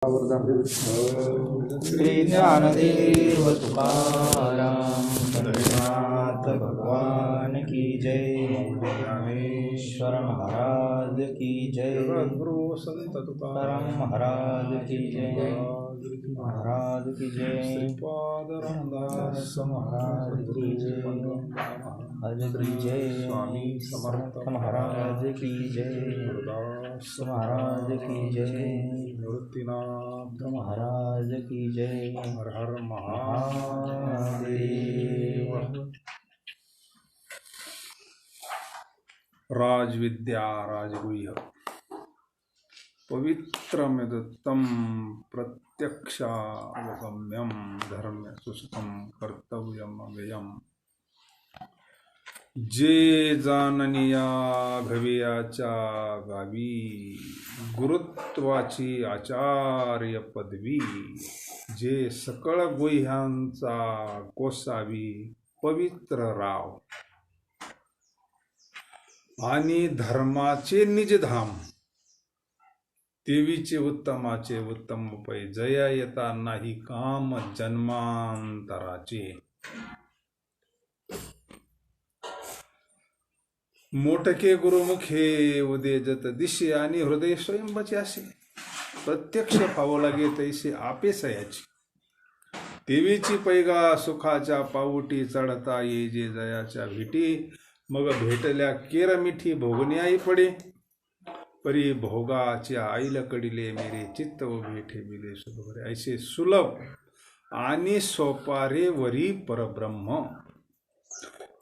श्री ज्ञानदेव तुकाराम पंडितनाथ भगवान की जय। ज्ञानेश्वर महाराज की जय। गुरु संत तुकाराम महाराज की जय। महाराज की जय। श्रीपाद रामदास महाराज की जय। हज की जय। स्वामी समर्थ महाराज की जय। गुरुदास महाराज की जय। निवृत्तिनाथ महाराज की जय। हर हर महादेव। राजविद्या राजगुह्य पवित्रमिदत्तं प्रत्यक्षावगम्यं धर्म्य सुस्थं कर्तव्यम अव्ययम्। जे जाणनिया भवियाच्या गावी गुरुत्वाची आचार्य पदवी। जे सकळ गुह्यांचा कोसावी पवित्र राव आणि धर्माचे निजधाम। देवीचे उत्तमाचे उत्तम पै जया येता नाही काम जन्मांतराचे। मोठके गुरुमुखे उदेजत दिशे आणि हृदय स्वयंभचे असे। प्रत्यक्ष पावो लागे तैसे आपे सयाची। देवीची पैगा सुखाच्या पाऊटी चढता ये जे जयाच्या भेटी। मग भेटल्या केर मिठी भोगण्याई पडे। परी भोगाच्या आईला कडीले मेरे चित्त व भेटे बिले सुखभरे। ऐसे सुलभ आणि सोपारे वरी परब्रह्म।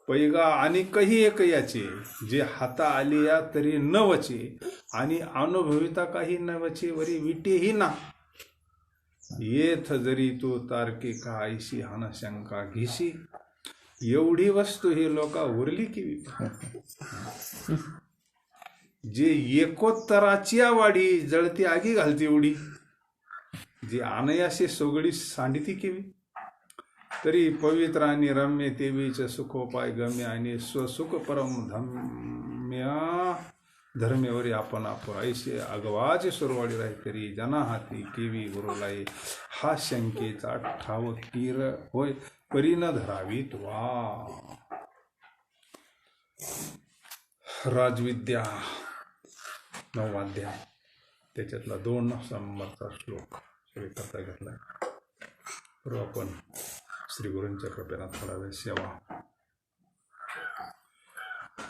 पैगा आणि कही एक याचे जे हाता आलिया तरी नवचे। आणि अनुभविता काही नवचे वरी विटेही ना। येथ जरी तो तार्किका ऐशी हान शंका घेशी। एवढी वस्तू ही लोका उरली की जे एकोत्तराची वाडी जळती आगी घालती उडी। जे अनयाशी सोगडी सांडिती केवी तरी पवित्र आणि रम्य देवीचे सुखोपाय गम्य आणि स्वसुख परम धम्य धर्मेवरी आपण ऐसे अगवाचे सुरवाडी राही तरी जना हाती केवी गुरुलाई। हा शंकेचा ठाव तीर होय परी न धरावीत वा। राजविद्या 9वा अध्याय त्याच्यातला 2 नंबरचा श्लोक करता घेतलाय। बरोबर आपण श्री गुरूंच्या कृपेने थोडा वेळ सेवा।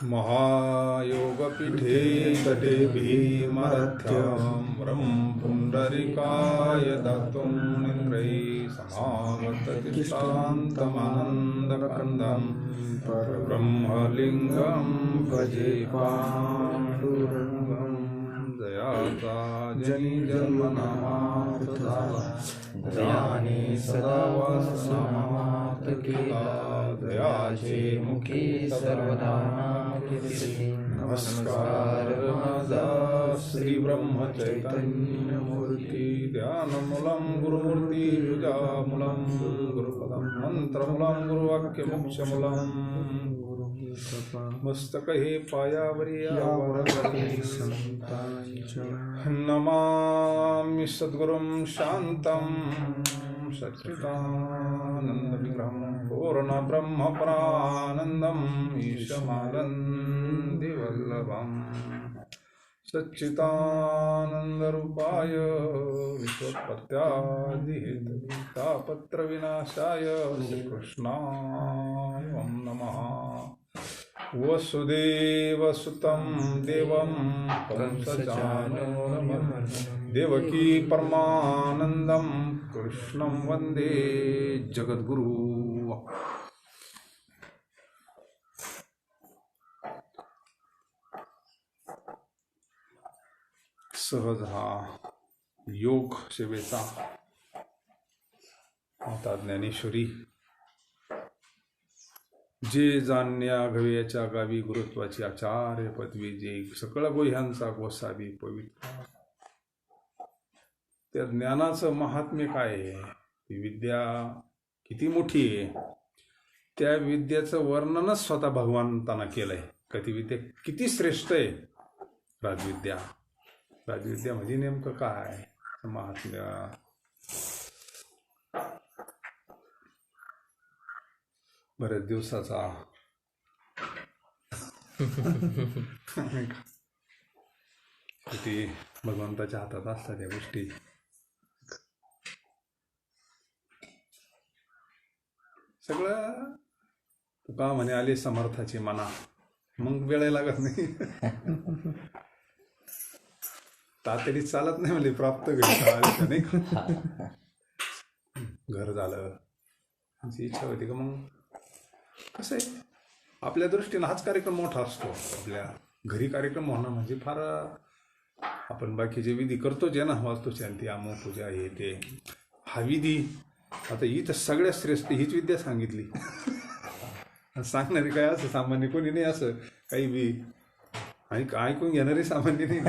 महायोगपीठे तटे भीमरथ्यं पुंडरीकाय दातुं निन्द्रै समागततिष्ठान्तमानन्दकन्दं परब्रह्मलिङ्गं भजे पाण्डुरङ्गं। दयाता जनि जन्मनामार्था दयाने सदा वासनामार्थ केला। दयाचे मुखी सर्वदा नमस्कार माझा श्री ब्रह्म चैतन्य मूर्ती। ध्यानमूलं गुरुमूर्ती पूजामूलं गुरुपदं मंत्रमूलं गुरुवाक्यमोक्षमूलं। मस्तक हे पायावरी नमामि सद्गुरुं शान्तं सच्चिदानन्दविग्रहं पूर्ण ब्रह्मपरानन्दं ईशमानन्दिवल्लभम्। सच्चिदानन्दरूपाय विश्वोत्पत्त्यादिहेतवे तापत्रविनाशाय श्रीकृष्णाय नमः। वसुदेवसुतं देवं कंसचानूरमर्दनं देवकी परमानन्दं कृष्णं वन्दे जगद्गुरु। सहज हा योग सेवेचा माता ज्ञानेश्वरी। जे जाणण्या घव्याच्या गावी गुरुत्वाची आचार्य पदवी। जे सकळ गुह्यांचा गोसावी पवित्र। त्या ज्ञानाचं महात्म्य काय आहे। ती विद्या किती मोठी आहे। त्या विद्याचं वर्णनच स्वतः भगवंतांना केलंय का ती विद्या किती श्रेष्ठ आहे। राजविद्या राजविद्या म्हणजे नेमकं काय। महात्म्य. बऱ्याच दिवसाचा शेवटी भगवंताच्या हातात असतात या गोष्टी. सगळं तुका म्हणे आले समर्थाची मना, मग वेळ लागत नाही. तातडी चालत नाही म्हणजे प्राप्त घरी नाही का. घर झालं, आमची इच्छा होती का मग कसं आहे आपल्या दृष्टीनं हाच कार्यक्रम मोठा असतो. आपल्या घरी कार्यक्रम होणं म्हणजे फार, आपण बाकीचे विधी करतोच आहे ना, वास्तुशांती अमो पूजा हे ते, हा विधी आता ही तर सगळ्यात श्रेष्ठ हीच विद्या सांगितली. सांगणारी काय असं सामान्य कोणी नाही, असं काही बी ऐकून घेणारे सामान्य नाही.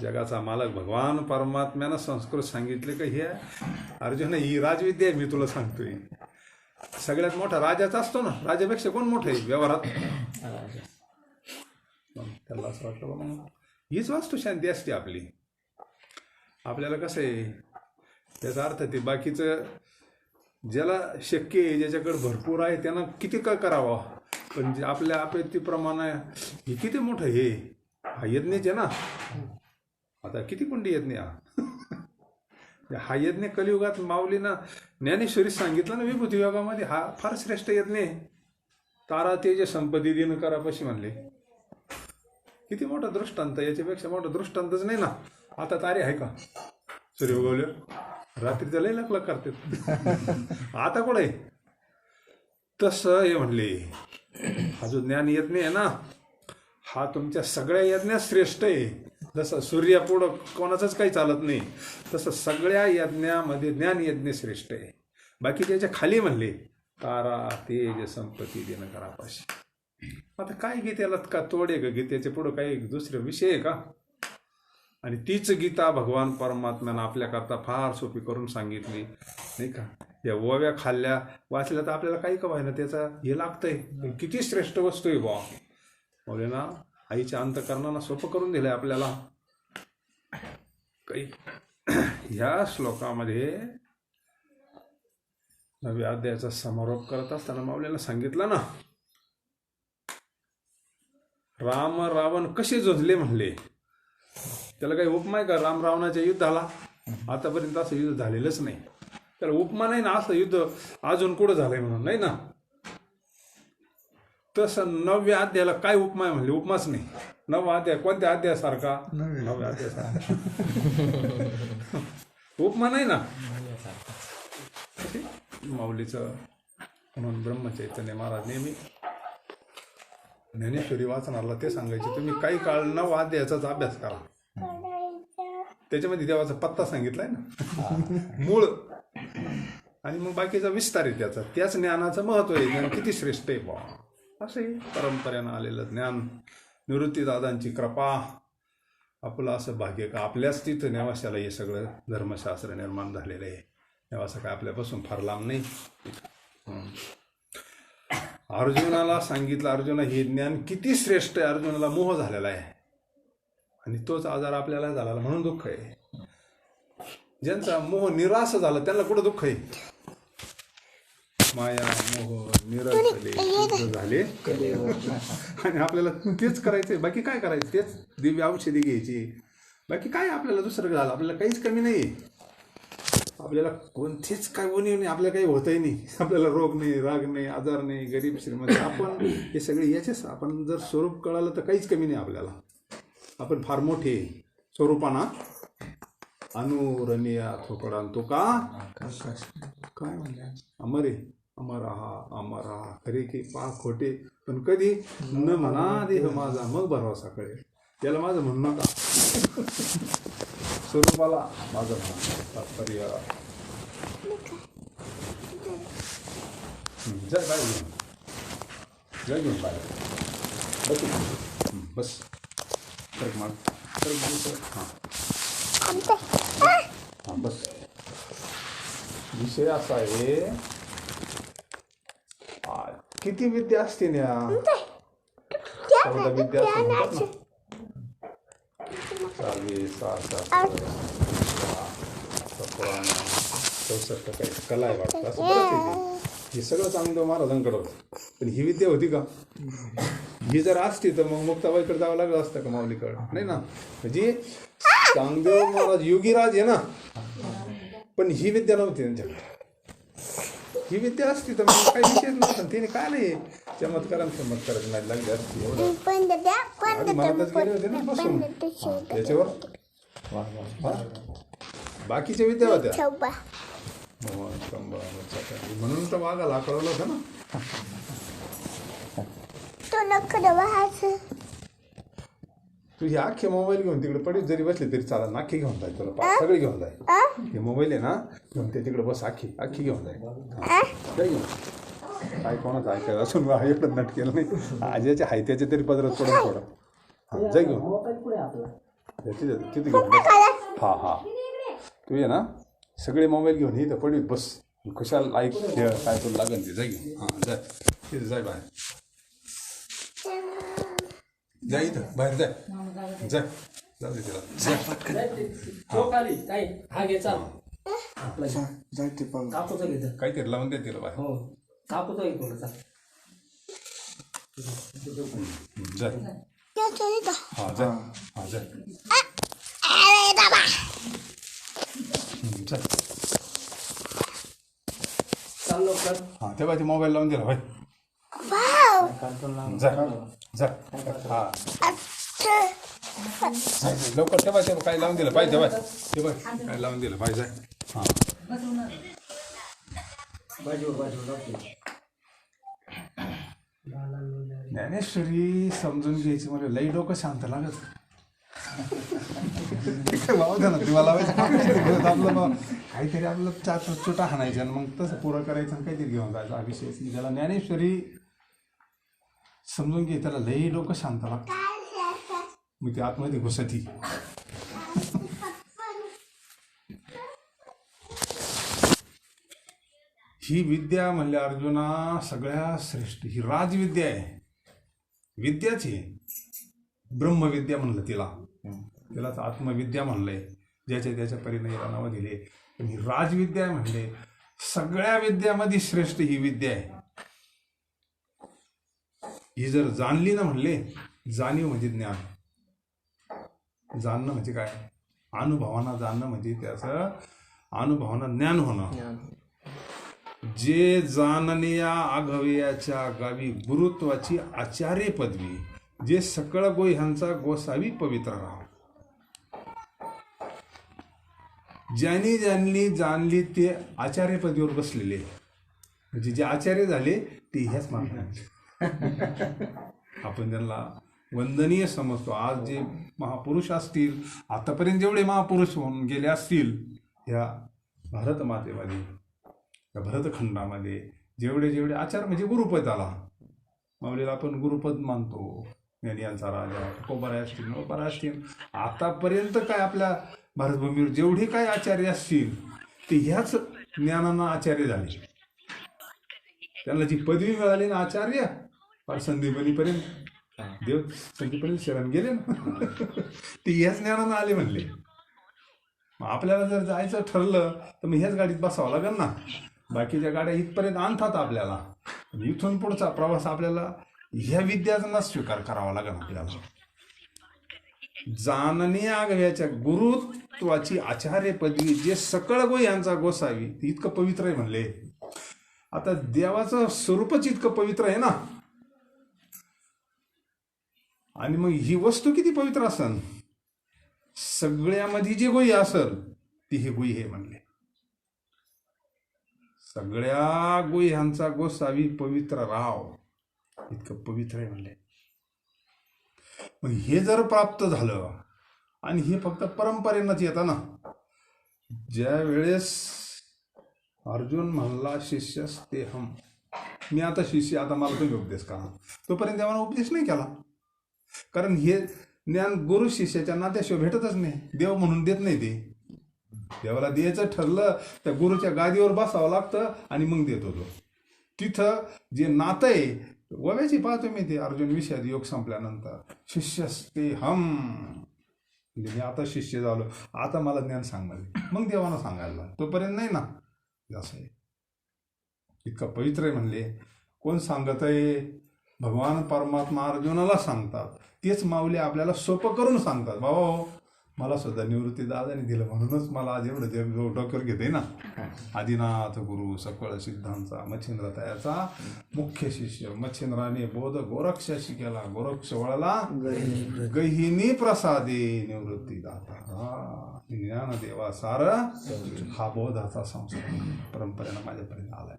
जगाचा मालक भगवान परमात्म्यानं संस्कृत सांगितले का हे अर्जुन ही राजविद्या आहे, मी तुला सांगतोय. सगळ्यात मोठा राजाच असतो ना, राजापेक्षा कोण मोठं आहे व्यवहारात. त्याला असं वाटलं मग हीच वास्तुशांती असते आपली. आपल्याला कसं आहे त्याचा अर्थ ते बाकीचं ज्याला शक्य आहे, ज्याच्याकडे भरपूर आहे त्यानं किती काय करावा, पण जे आपल्या अपेक्षेप्रमाणे हे किती मोठं हे हा यज्ञच आहे ना. आता किती कुंडी यज्ञ हा यज्ञ कलियुगात माऊलीनं ज्ञानेश्वरी सांगितलं ना विभूती योगामध्ये, हा फार श्रेष्ठ यज्ञ आहे. तारा तेज संपत्ती दिन करापाशी म्हणले, किती मोठा दृष्टांत, याच्यापेक्षा मोठा दृष्टांतच नाही ना. आता तारे आहे का सूर्य उगवल्यावर रात्रीचं लय लक करतात. आता कुठं आहे तसं हे म्हणले. हा जो ज्ञान यज्ञ आहे ना, हा तुमच्या सगळ्या यज्ञात श्रेष्ठ आहे. जसं सूर्यापुढं कोणाचंच काही चालत नाही, तसं सगळ्या यज्ञामध्ये ज्ञान यज्ञ श्रेष्ठ आहे. बाकी त्याच्या खाली म्हणले तारा तेज संपत्ती देणं करापाशी. आता काय गीतेला का तोड आहे का, गीतेच्या पुढं काही दुसरे विषय आहे का. आणि तीच गीता भगवान परमात्म्यानं आपल्याकरता फार सोपी करून सांगितली नाही का. या ओव्या खाल्ल्या वाचल्या तर आपल्याला काही का व्हायना त्याचा हे लागतंय, किती श्रेष्ठ वस्तू आहे बा. बोले ना आईच्या अंतकरणाला सोपं करून दिलंय आपल्याला. काही ह्या श्लोकामध्ये 9व्या अध्यायाचा समारोप करत असताना माऊलीला सांगितलं ना, राम रावण कसे झोजले म्हणले. त्याला काही उपमा आहे का राम रावणाच्या युद्धाला. आतापर्यंत असं युद्ध झालेलंच नाही. त्याला उपमा नाही ना, असं युद्ध अजून कुठं झालंय म्हणून नाही ना. तसं 9व्या अध्यायाला काय उपमा आहे म्हणले, उपमाच नाही. 9वा अध्याय कोणत्या अध्यायासारखा, 9व्या अध्यायासारखा. उपमा नाही ना. माऊलीचं म्हणून ब्रह्मचैतन्य महाराज नेहमी ज्ञानेश्वरी वाचनाला ते सांगायचे, तुम्ही काही काळ 9 अध्यायाचाच अभ्यास करा. त्याच्यामध्ये देवाचा पत्ता सांगितलाय ना, मूळ, आणि मग बाकीचा विस्तार आहे त्याचा. त्याच ज्ञानाचं महत्व आहे. ज्ञान किती श्रेष्ठ आहे बा. असे परंपरेनं आलेलं ज्ञान, निवृत्तीदादांची कृपा, आपलं असं भाग्य का आपल्याच तिथं नेवाशाला हे सगळं धर्मशास्त्र निर्माण झालेलं आहे. नेवासा काय आपल्यापासून फार लांब नाही. अर्जुनाला सांगितलं, अर्जुना हे ज्ञान किती श्रेष्ठ आहे. अर्जुनाला मोह झालेला आहे आणि तोच आजार आपल्याला झाला म्हणून दुःख आहे. ज्यांचा मोह निराश झाला त्यांना कुठं दुःख आहे. माया मोह निरसले शुद्ध झाले आणि आपल्याला तेच करायचंय. बाकी काय करायचं, तेच दिव्य औषधी घ्यायची. बाकी काय आपल्याला दुसरं झालं, आपल्याला काहीच कमी नाही. आपल्याला कोणतीच काय उणीव नाही, आपल्याला काही होतही नाही. आपल्याला रोग नाही, राग नाही, आजार नाही, गरीब श्रीमंत, आपण हे सगळे याचेच. आपण जर स्वरूप कळालं तर काहीच कमी नाही आपल्याला. आपण फार मोठे स्वरूपाना अनुरणीया थोपडान तो का काय म्हणले, अमरे अमरा खरे की पा खोटे, पण कधी न म्हणा देह माझा मग भरवसा कळेल. त्याला माझं म्हणणं का, स्वरूपाला माझं म्हणणं तात्पर्य. जय बाय घेऊन, जय घेऊन बाय बस तर मग हां बस. विषय असा आहे, किती विद्या असते ना, 14 विद्या असं म्हणतात ना. 64 काही कला आहे वाटतं असं बरंच आहे ते. हे सगळं चांगलं महाराजांकडं होतं, पण ही विद्या होती का? ही जर असती तर मग मुक्ताबाईकडे जावं लागलं असतं का माऊलीकडं? नाही ना. म्हणजे चांगदेव महाराज योगीराज आहे ना, पण ही विद्या नव्हती त्यांच्याकडे. ही विद्या असती तर मग काही विषयच नसतं. तिने काय नाही चमत्काराची नाही लागली असती. आधी महाराज गेले होते ना बसून त्याच्यावर. बाकीच्या विद्या होत्या म्हणून तर वाघाला कळवलं होतं ना. तू हे अख्खे मोबाईल घेऊन तिकडे पडीत जरी बसले तरी चालेल ना. अख्खी घेऊन जाईल तुला, सगळे घेऊन जाईल. हे मोबाईल आहे ना, घेऊन ते तिकडे बस, अख्खी घेऊन जाईल. काय घेऊन काय कोणाचं ऐकायचं असून एवढं नट केलं नाही. आज्याचे आहे त्याचे तरी पदरात पडून थोडं. हां जा घेऊन तिथे घेऊन बस. हा तू ये ना, सगळे मोबाईल घेऊन इथं पडीत बस. कशाला ऐक खेळ काय तुला लागेल ते जा घेऊन. हां जाय तिथे जाय बाहेर, जा इथं बाहेर जाय जाऊ दे तिला. काहीतरी लावून दे तिला बाहेर. जाय हा जाय हा तेव्हा ते मोबाईल लावून दिला भाई. जा हा लवकर तेव्हा ते काय लावून दिलं पाहिजे. तेव्हा ते काय लावून दिलं पाहिजे. हा ज्ञानेश्वरी समजून घ्यायची म्हणजे लई डोकं शांत लागत. लावू द्या ना तुम्हाला लावायचं आपलं काहीतरी आपलं चोटा हाणायचं आणि मग तसं पुरं करायचं आणि काहीतरी घेऊन जायचं. हा विषय ज्याला ज्ञानेश्वरी समजून घे त्याला लई डोकं शांत लागतं. मग ती आतमध्ये घुसती. ही विद्या म्हणल्या अर्जुना सगळ्या श्रेष्ठ. ही राजविद्या आहे, विद्याच आहे. ब्रह्मविद्या म्हणलं तिलाच आत्मविद्या म्हणलंय. ज्याच्या त्याच्या परीने याला नावं दिले. पण ही राजविद्या म्हणले सगळ्या विद्यामध्ये श्रेष्ठ ही विद्या आहे. ही जर जाणली ना म्हणले, जाणीव म्हणजे ज्ञान. जाणणं म्हणजे काय? अनुभवाना जाणणं म्हणजे त्याचं अनुभवाना ज्ञान होणं. जे जाणनिया आघव्याच्या गावी गुरुत्वाची आचार्य पदवी, जे सकळ गोह्यांचा गोसावी पवित्र राहा. ज्यांनी ज्यांनी जाणली ते आचार्य पदवीवर बसलेले, म्हणजे जे आचार्य झाले ते ह्याच मार्गाने. आपण त्यांना वंदनीय समजतो. आज जे महापुरुष असतील, आतापर्यंत जेवढे महापुरुष होऊन गेले असतील ह्या भारत मातेमध्ये, या भरतखंडामध्ये जेवढे आचार्य म्हणजे गुरुपद आला. माऊलीला आपण गुरुपद मानतो. ज्ञानियांचा राजा कोबरा असतील. आतापर्यंत काय आपल्या भारतभूमीवर जेवढे काय आचार्य असतील ते ह्याच ज्ञानानं आचार्य झाले. त्यांना जी पदवी मिळाली ना आचार्य, फार संदीपनीपर्यंत देव संदीपनी शरण गेले ना, ते ह्याच ज्ञानानं आले म्हणले. मग आपल्याला जर जायचं ठरलं तर मग ह्याच गाडीत बसावं लागेल ना. बाकीच्या गाड्या इथपर्यंत आणतात आपल्याला. इथून पुढचा प्रवास आपल्याला ह्या विद्याचा स्वीकार करावा लागेल आपल्याला. जाणणे आगव्याच्या गुरुत्वाची आचार्य पदवी, जे सकळ गोह्यांचा गोसावी, ती इतकं पवित्र आहे म्हणले. आता देवाचं स्वरूपच इतकं पवित्र आहे ना, आणि मग ही वस्तू किती पवित्र असन. सगळ्यामध्ये जी गोई असल ती ही गोई हे म्हणले. सगळ्या गोह्यांचा गोसावी पवित्र राव, इतकं पवित्र आहे म्हणले. मग हे जर प्राप्त झालं, आणि हे फक्त परंपरेनंच येतं ना. ज्या वेळेस अर्जुन म्हणला शिष्यस्तेहम, मी आता शिष्य, आता मला तुम्ही उपदेश करा, तोपर्यंत देवाला उपदेश नाही केला. कारण हे ज्ञान गुरु शिष्याच्या नात्याशिवाय भेटतच नाही. देव म्हणून देत नाही ते. देवाला द्यायचं ठरलं तर गुरुच्या गादीवर बसावं लागतं आणि मग देतो तो. तिथं जे नातं आहे ओव्याची पाहतो मी ते अर्जुन विषयात योग संपल्यानंतर शिष्यस्ते हम, म्हणजे मी आता शिष्य झालो, आता मला ज्ञान सांग म्हणजे. मग देवानं सांगायला तोपर्यंत नाही ना. असं आहे, इतकं पवित्र आहे म्हणले. कोण सांगत आहे? भगवान परमात्मा अर्जुनाला सांगतात. तेच माऊली आपल्याला सोपं करून सांगतात. बाबा हो, मला सुद्धा निवृत्ती दादाने दिलं, म्हणूनच मला आज एवढं जग डोक्यावर घेते ना. आदिनाथ गुरु सकळ सिद्धांचा मच्छिंद्र तयाचा मुख्य शिष्य, मच्छिंद्राने बोध गोरक्षाशी केला, गोरक्ष वळला गहिनी प्रसादे निवृत्ती दाता. ज्ञान देवा सार हा बोधाचा संस्कार परंपरेनं माझ्यापर्यंत आलाय.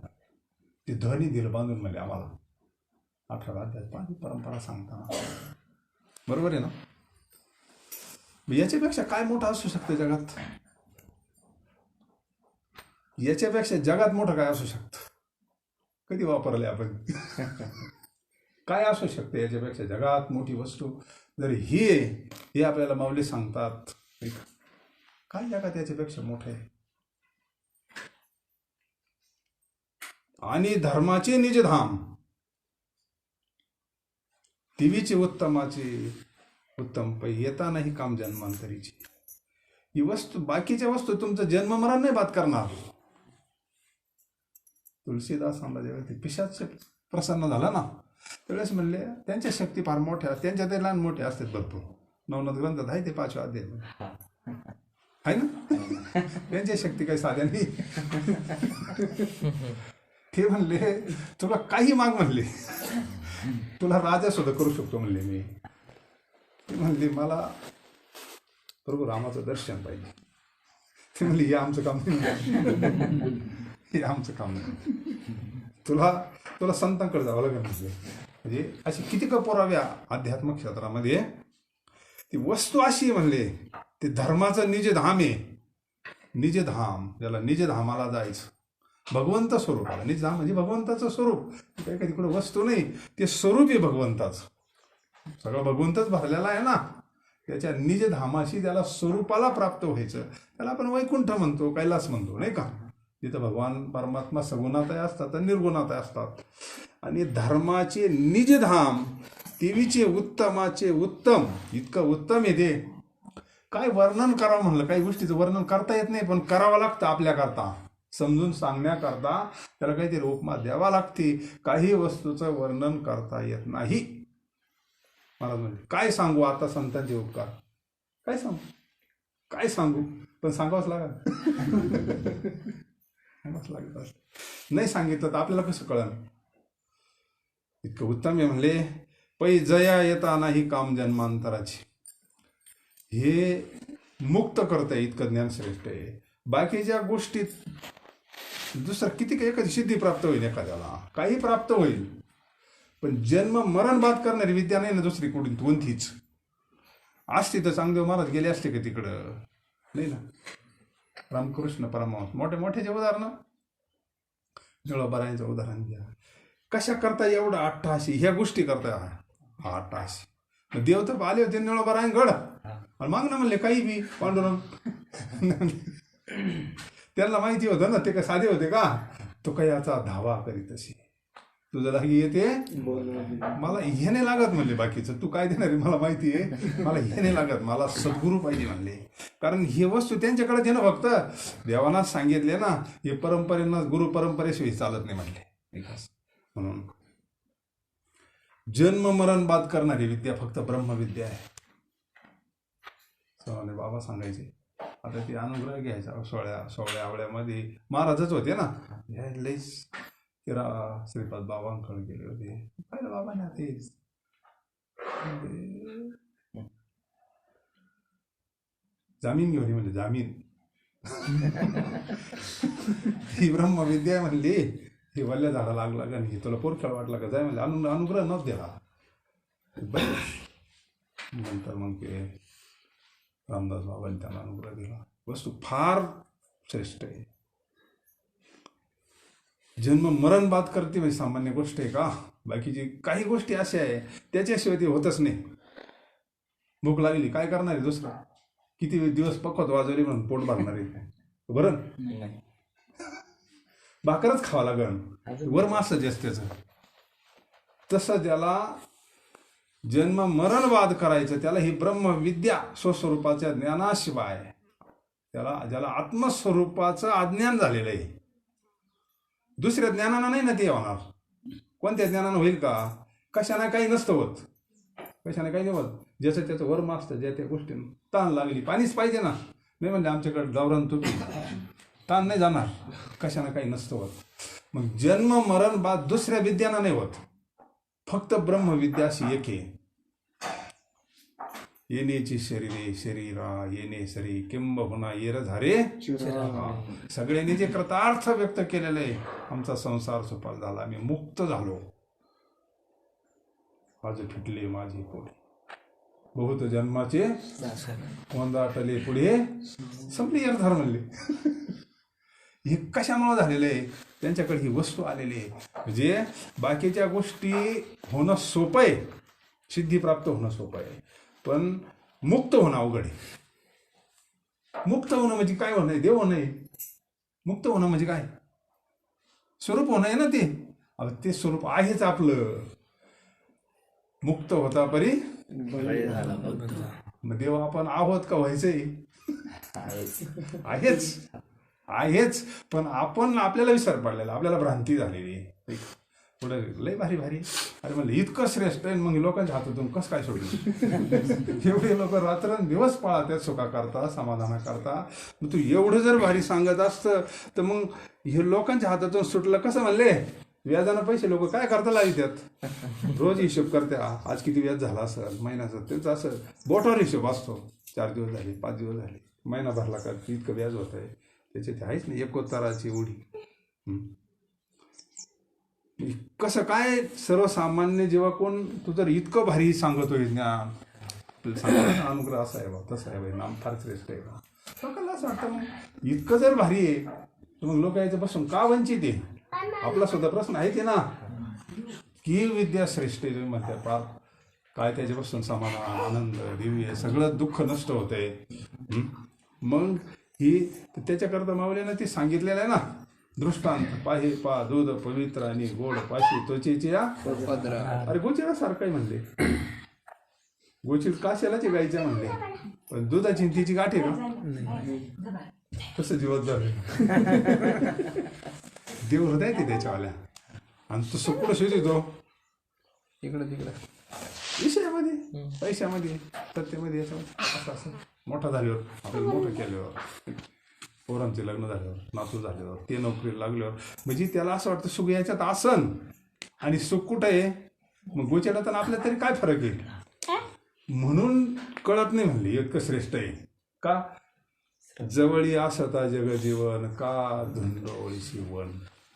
ते ध्वनी दिलं बांधून म्हणजे आम्हाला 18 अध्याय पाणी परंपरा सांगताना. बरोबर आहे ना. याच्यापेक्षा काय मोठं असू शकतं जगात? याच्यापेक्षा जगात मोठं काय असू शकतं? कधी वापरले आपण? काय असू शकतं याच्यापेक्षा जगात मोठी वस्तू? जर ही आहे, हे आपल्याला माऊली सांगतात, काय जगात याच्यापेक्षा मोठं आहे? आणि धर्माचे निजधाम, देवीचे उत्तमाचे उत्तम पै येता नाही काम जन्मांतरीची. ही वस्तू, बाकीच्या वस्तू तुमचं जन्म मरण नाही बात करणार. तुलसीदासांना जेव्हा ते पिशाच प्रसन्न झाला ना, त्यावेळेस म्हणले त्यांच्या शक्ती फार मोठ्या, त्यांच्या ते लहान मोठे असतात भरपूर. नवनाथ ग्रंथात आहे ते 5व्या अध्याय आहे ना. त्यांची शक्ती काही साध्या नाही. ते म्हणले तुला काही माग म्हणले, तुला राजा सुद्धा करू शकतो म्हणले मी. ते म्हणले मला प्रभू रामाचं दर्शन पाहिजे. ते म्हणले हे आमचं काम नाही, हे आमचं काम नाही, तुला संतांकडे जावं लागेल म्हणजे. म्हणजे अशी किती पुराव्या अध्यात्मिक क्षेत्रामध्ये ती वस्तू अशी म्हणले, ते धर्माचं निजधाम आहे. निजधाम, ज्याला निजधामाला जायचं, भगवंत स्वरूपाला. निजधाम म्हणजे भगवंताचं स्वरूप, काही कधी कुठं वस्तू नाही, ते स्वरूप आहे भगवंताचं. सगळं भगवंतच भरलेला आहे ना. त्याच्या निजधामाशी त्याला स्वरूपाला प्राप्त व्हायचं, त्याला आपण वैकुंठ म्हणतो, कैलास म्हणतो नाही का. तिथं भगवान परमात्मा सगुणातही असतात आणि निर्गुणातही असतात. आणि धर्माचे निजधाम, देवीचे उत्तमाचे उत्तम, इतकं उत्तम आहे ते. काय वर्णन करावं म्हणलं, काही गोष्टीचं वर्णन करता येत नाही, पण करावं लागतं आपल्याकरता, समजून सांगण्याकरता त्याला काहीतरी उपमा द्यावा लागते. काही वस्तूचं वर्णन करता येत नाही. महाराज म्हणजे काय सांगू आता संतांचे उपकार, काय सांगू, पण सांगावंच लागत. सांगावंच लागत. नाही सांगितलं तर आपल्याला कसं कळलं. इतकं उत्तम आहे म्हणले. पै जया येता नाही काम जन्मांतराची, हे मुक्त करतंय, इतकं ज्ञान श्रेष्ठ आहे. बाकीच्या गोष्टीत दुसरं किती एखादी सिद्धी प्राप्त होईल, एखाद्याला काही प्राप्त होईल, पण जन्म मरण बाद करणारी विद्या नाही ना दुसरी कोणतीच. असती तर चांगदेव महाराज गेले असते का तिकडं? नाही ना. रामकृष्ण परमहंस मोठे मोठे उदाहरण, निळोबारायांचं उदाहरण घ्या. कशा करता एवढं अट्टहासी, ह्या गोष्टी करता हा अट्टहासी. देव तर आले होते निळोबारायंगड, आणि माग ना म्हणले काही बी पांडुरंग. त्यांना माहिती होतं ना ते काय साधे होते का. तो काही याचा धावा करीत असे, तुझं लागी येते मला हे नाही लागत म्हणले, बाकीचं तू काय देणार आहे मला माहिती आहे, मला हे नाही लागत, मला सद्गुरू पाहिजे म्हणले. कारण हे वस्तू त्यांच्याकडे ना फक्त देवाना सांगितले ना, हे परंपरेनं गुरु परंपरेशिवाय चालत नाही म्हणले. म्हणून जन्म मरण बाद करणारी विद्या फक्त ब्रह्मविद्या आहे. सवाने बाबा सांगायचे. आता ते अनुग्रह घ्यायचा सोळ्या आवळ्यामध्ये महाराजच होते ना, लईच श्रीपाद बाबांकडे गेले होते. पाहिलं बाबांना तेच जामीन घेऊन म्हणजे जामीन. ही ब्रह्मविद्या म्हणली, ही वल्ल्या झाडा लागला का नाही, तुला पोरखेळ वाटला का, जाय म्हणजे अनुग्रह नच दिला. नंतर मग ते रामदास बाबांनी त्यांना अनुग्रह दिला. वस्तू फार श्रेष्ठ आहे. जन्म मरण बाद करते म्हणजे सामान्य गोष्ट आहे का. बाकीची काही गोष्टी अशा आहे त्याच्याशिवाय ते होतच नाही. भूक लागली काय करणार आहे, दुसरा किती दिवस पकवत वाजवली म्हणून पोट भरणार आहे बरं, भाकरच खावा लागल, वर मासच असत त्याचं. तसं त्याला जन्म मरणवाद करायचं, त्याला ही ब्रह्मविद्या स्वस्वरूपाच्या ज्ञानाशिवाय ज्याला आत्मस्वरूपाचं अज्ञान झालेलं आहे, दुसऱ्या ज्ञानानं नाही ना ते होणार. कोणत्या ज्ञानानं होईल का? कशाने काही नसतं होत, कशाने काही नाही होत. ज्याचं त्याचं वर्म असतं, ज्या त्या गोष्टीनं ताण लागली, पाणीच पाहिजे ना, नाही म्हणजे आमच्याकडे गावरान तुम्ही ताण नाही जाणार, कशाने काही नसतं होत. मग जन्म मरण बाद दुसऱ्या विद्यानं नाही होत, फक्त ब्रह्मविद्याशी एक आहे. येण्याची शरीरे शरीरा येणे सरी किंबहुना येर झारे. सगळ्यांनी जे कृतार्थ व्यक्त केलेलं आहे, आमचा संसार सुफल झाला, आम्ही मुक्त झालो. आज फिटले माझे पोटे बहुत जन्माचे वंदाटले पुढे संपली धर म्हणले. हे कशामुळे झालेलं आहे? त्यांच्याकडे ही वस्तू आलेली आहे. म्हणजे बाकीच्या गोष्टी होणं सोपं आहे, सिद्धी प्राप्त होणं सोपं आहे, पण मुक्त होणं अवघड आहे. मुक्त होणं म्हणजे काय होणं? देव होणं आहे. मुक्त होणं म्हणजे काय? स्वरूप होणं आहे ना ते. आता ते स्वरूप आहेच आपलं. मुक्त होता परी मग देव आपण आहोत का? व्हायचंय आहेच, पण आपण आपल्याला विसर पडलेला, आपल्याला भ्रांती झालेली आहे. पुढे लय भारी अरे म्हणलं इतकं श्रेष्ठ आहे, मग लोकांच्या हातातून कसं काय सोडलं? एवढे लोक रात्रंदिवस पाळतात सुखा करता, समाधाना करता. मग तू एवढं जर भारी सांगत असतं तर मग हे लोकांच्या हातातून सुटलं कसं? म्हणले व्याजानं पैसे लोक काय करता लावितात, रोज हिशोब करते, आज किती व्याज झाला असेल, महिन्याचं त्यांचं असं बोटावर हिशोब असतो. 4 दिवस झाले, 5 दिवस झाले, महिना भरला का इतकं व्याज होत आहे, त्याचे ते आहेच नाही एकोत्तराची उडी. कसं काय सर्वसामान्य जेव्हा कोण तू जर इतकं भारी सांगतोय ज्ञान, अनुग्रह असा आहे बा, तसं आहे बाई, नाम फार श्रेष्ठ आहे बा, लोकांना असं वाटतं मग इतकं जर भारी आहे तर मग लोक याच्यापासून का वंचित आहे? आपला सुद्धा प्रश्न आहे ते ना, की विद्या श्रेष्ठ म्हणते पार काय त्याच्यापासून समाधान, आनंद, दिव्य सगळं दुःख नष्ट होतंय. मग ही त्याच्याकरता मावल्यानं ती सांगितलेलं आहे ना, दृष्टांत पाहे पा दूध पवित्र आणि गोड पाशी त्वचेची या. अरे गोचिडा सारखं म्हणले, गोचिड काशालाची गायच्या म्हणले, पण दुधाची तिची गाठ आहे का? कसं जीवत झालं देव हृदय ते त्याच्यावाल्या. आणि तो सगळं शोधतो इकडं तिकडं विषयामध्ये, पैशामध्ये, सत्तेमध्ये, याच्यामध्ये असं मोठा झाल्यावर, आपल्याला मोठं केल्यावर, पोरांचे लग्न झाल्यावर, नातू झाल्यावर, ते नोकरीला लागल्यावर, म्हणजे त्याला असं वाटतं सुख याच्यात आसन आणि सुख कुठं आहे. मग गोचेडात आपल्या तरी काय फरक आहे म्हणून कळत नाही. म्हणले इतकं श्रेष्ठ आहे का? जवळी असता जग जीवन का धुंडोळी शिवण.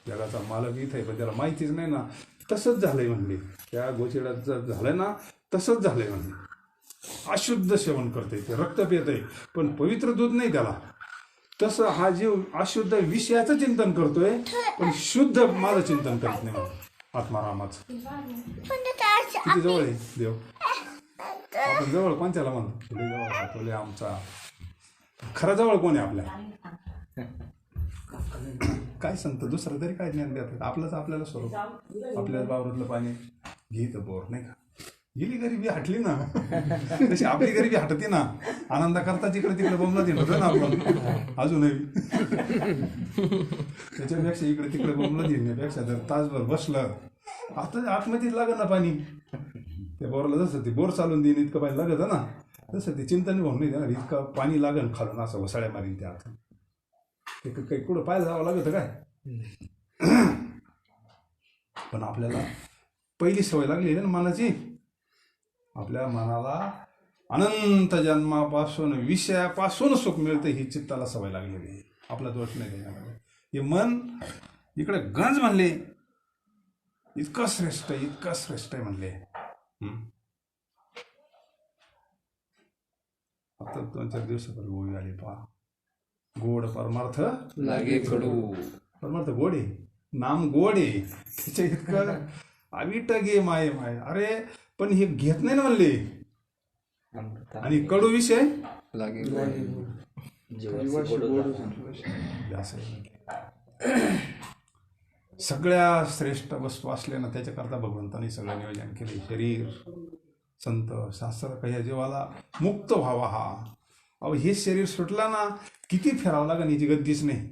जगाचा मालक इथं आहे पण त्याला माहितीच नाही ना. तसंच झालंय म्हणले, त्या गोचेडात जर झालंय ना तसंच झालंय म्हणले. अशुद्ध सेवन करते ते, रक्त पितंय पण पवित्र दूध नाही त्याला. तसं हा जीव अशुद्ध विषयाचं चिंतन करतोय पण शुद्ध माझं चिंतन करत नाही आत्मारामाचं. किती जवळ आहे देव. आपण जवळ कोणत्याला म्हणतो? जवळ तुले आमचा खरं जवळ कोण आहे आपल्या? काय सांगतो दुसरं तरी काय ज्ञान देतात? आपलंच आपल्याला स्वरूप, आपल्या बावरातलं पाणी घेत बोर नाही का. गेली गरिबी हटली ना तशी आपली गरिबी हटते ना. आनंदा करता तिकडे तिकडे बोंबला हिंडतो ना आपण अजूनही. त्याच्यापेक्षा इकडे तिकडे बोंबला हिंडण्यापेक्षा जर तासभर बसलं, आता आतमध्येच लागत ना पाणी. त्या बोरला जसं ते बोर चालून देईन इतकं पाणी लागत ना, तसं ते चिंतन होऊन नाही देणार. इतकं पाणी लागन खालून असं वसाळ्या मारीन त्या आत. ते काही कुठं पाहायला जावं लागतं काय. पण आपल्याला पहिली सवय लागली ना मनाची. आपल्या मनाला अनंत जन्मापासून विषयापासून सुख मिळतं ही चित्ताला सवय लागलेली आहे. आपला दोष नाही घेण्यामध्ये. हे मन इकडे गंज म्हणले इतकं श्रेष्ठ आहे म्हणले. आता 2-4 दिवसापूर्वी गोळी आली पहा. गोड परमार्थ लागे कडू. परमार्थ गोड आहे, नाम गोड आहे, त्याच्या इतकं अविट गे माये. अरे पण हे घेत नाही ना म्हणले. आणि कडू विषय लागे सगळ्या श्रेष्ठ वस्तू असल्या ना त्याच्याकरता भगवंताने सगळं नियोजन केले. शरीर, संत, शास्त्र काही या जीवाला मुक्त व्हावा हा. अहो हे शरीर सुटला ना किती फिरावं लागेल याची गद्दीच नाही.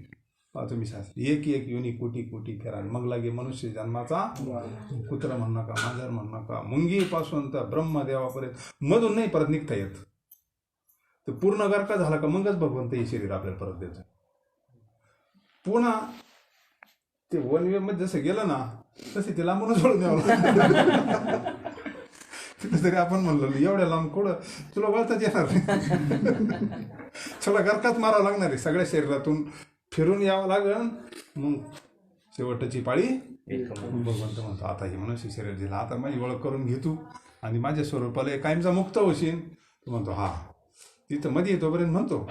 तुम्ही शास्त्र एक एक योनी कोटी कोटी फिरा मग लागे मनुष्य जन्माचा. कुत्र म्हण नका, मांजर म्हण नका, मुंगीपासून तर ब्रह्मदेवापर्यंत मधून नाही परत निघता येत. तर पूर्ण गर्का झाला का मगच भगवंत हे शरीर आपल्याला परत देतो. पुन्हा ते वन वे मध्ये जसं गेलं ना तसे ते लांबूनच सोडून द्यावं. तिथं तरी आपण म्हणलो एवढ्या लांब कुठं तुला वळताच येणार नाही. थोडा गर्कात मारावं लागणार आहे. सगळ्या शरीरातून फिरून यावं लागेल. मग शेवटची पाळी भगवंत म्हणतो आता हे मनुष्य शरीर दिलं, आता माझी ओळख करून घे तू आणि माझ्या स्वरूपाला कायमचा मुक्त होशील. तू म्हणतो हा तिथं मध्ये येतोपर्यंत म्हणतो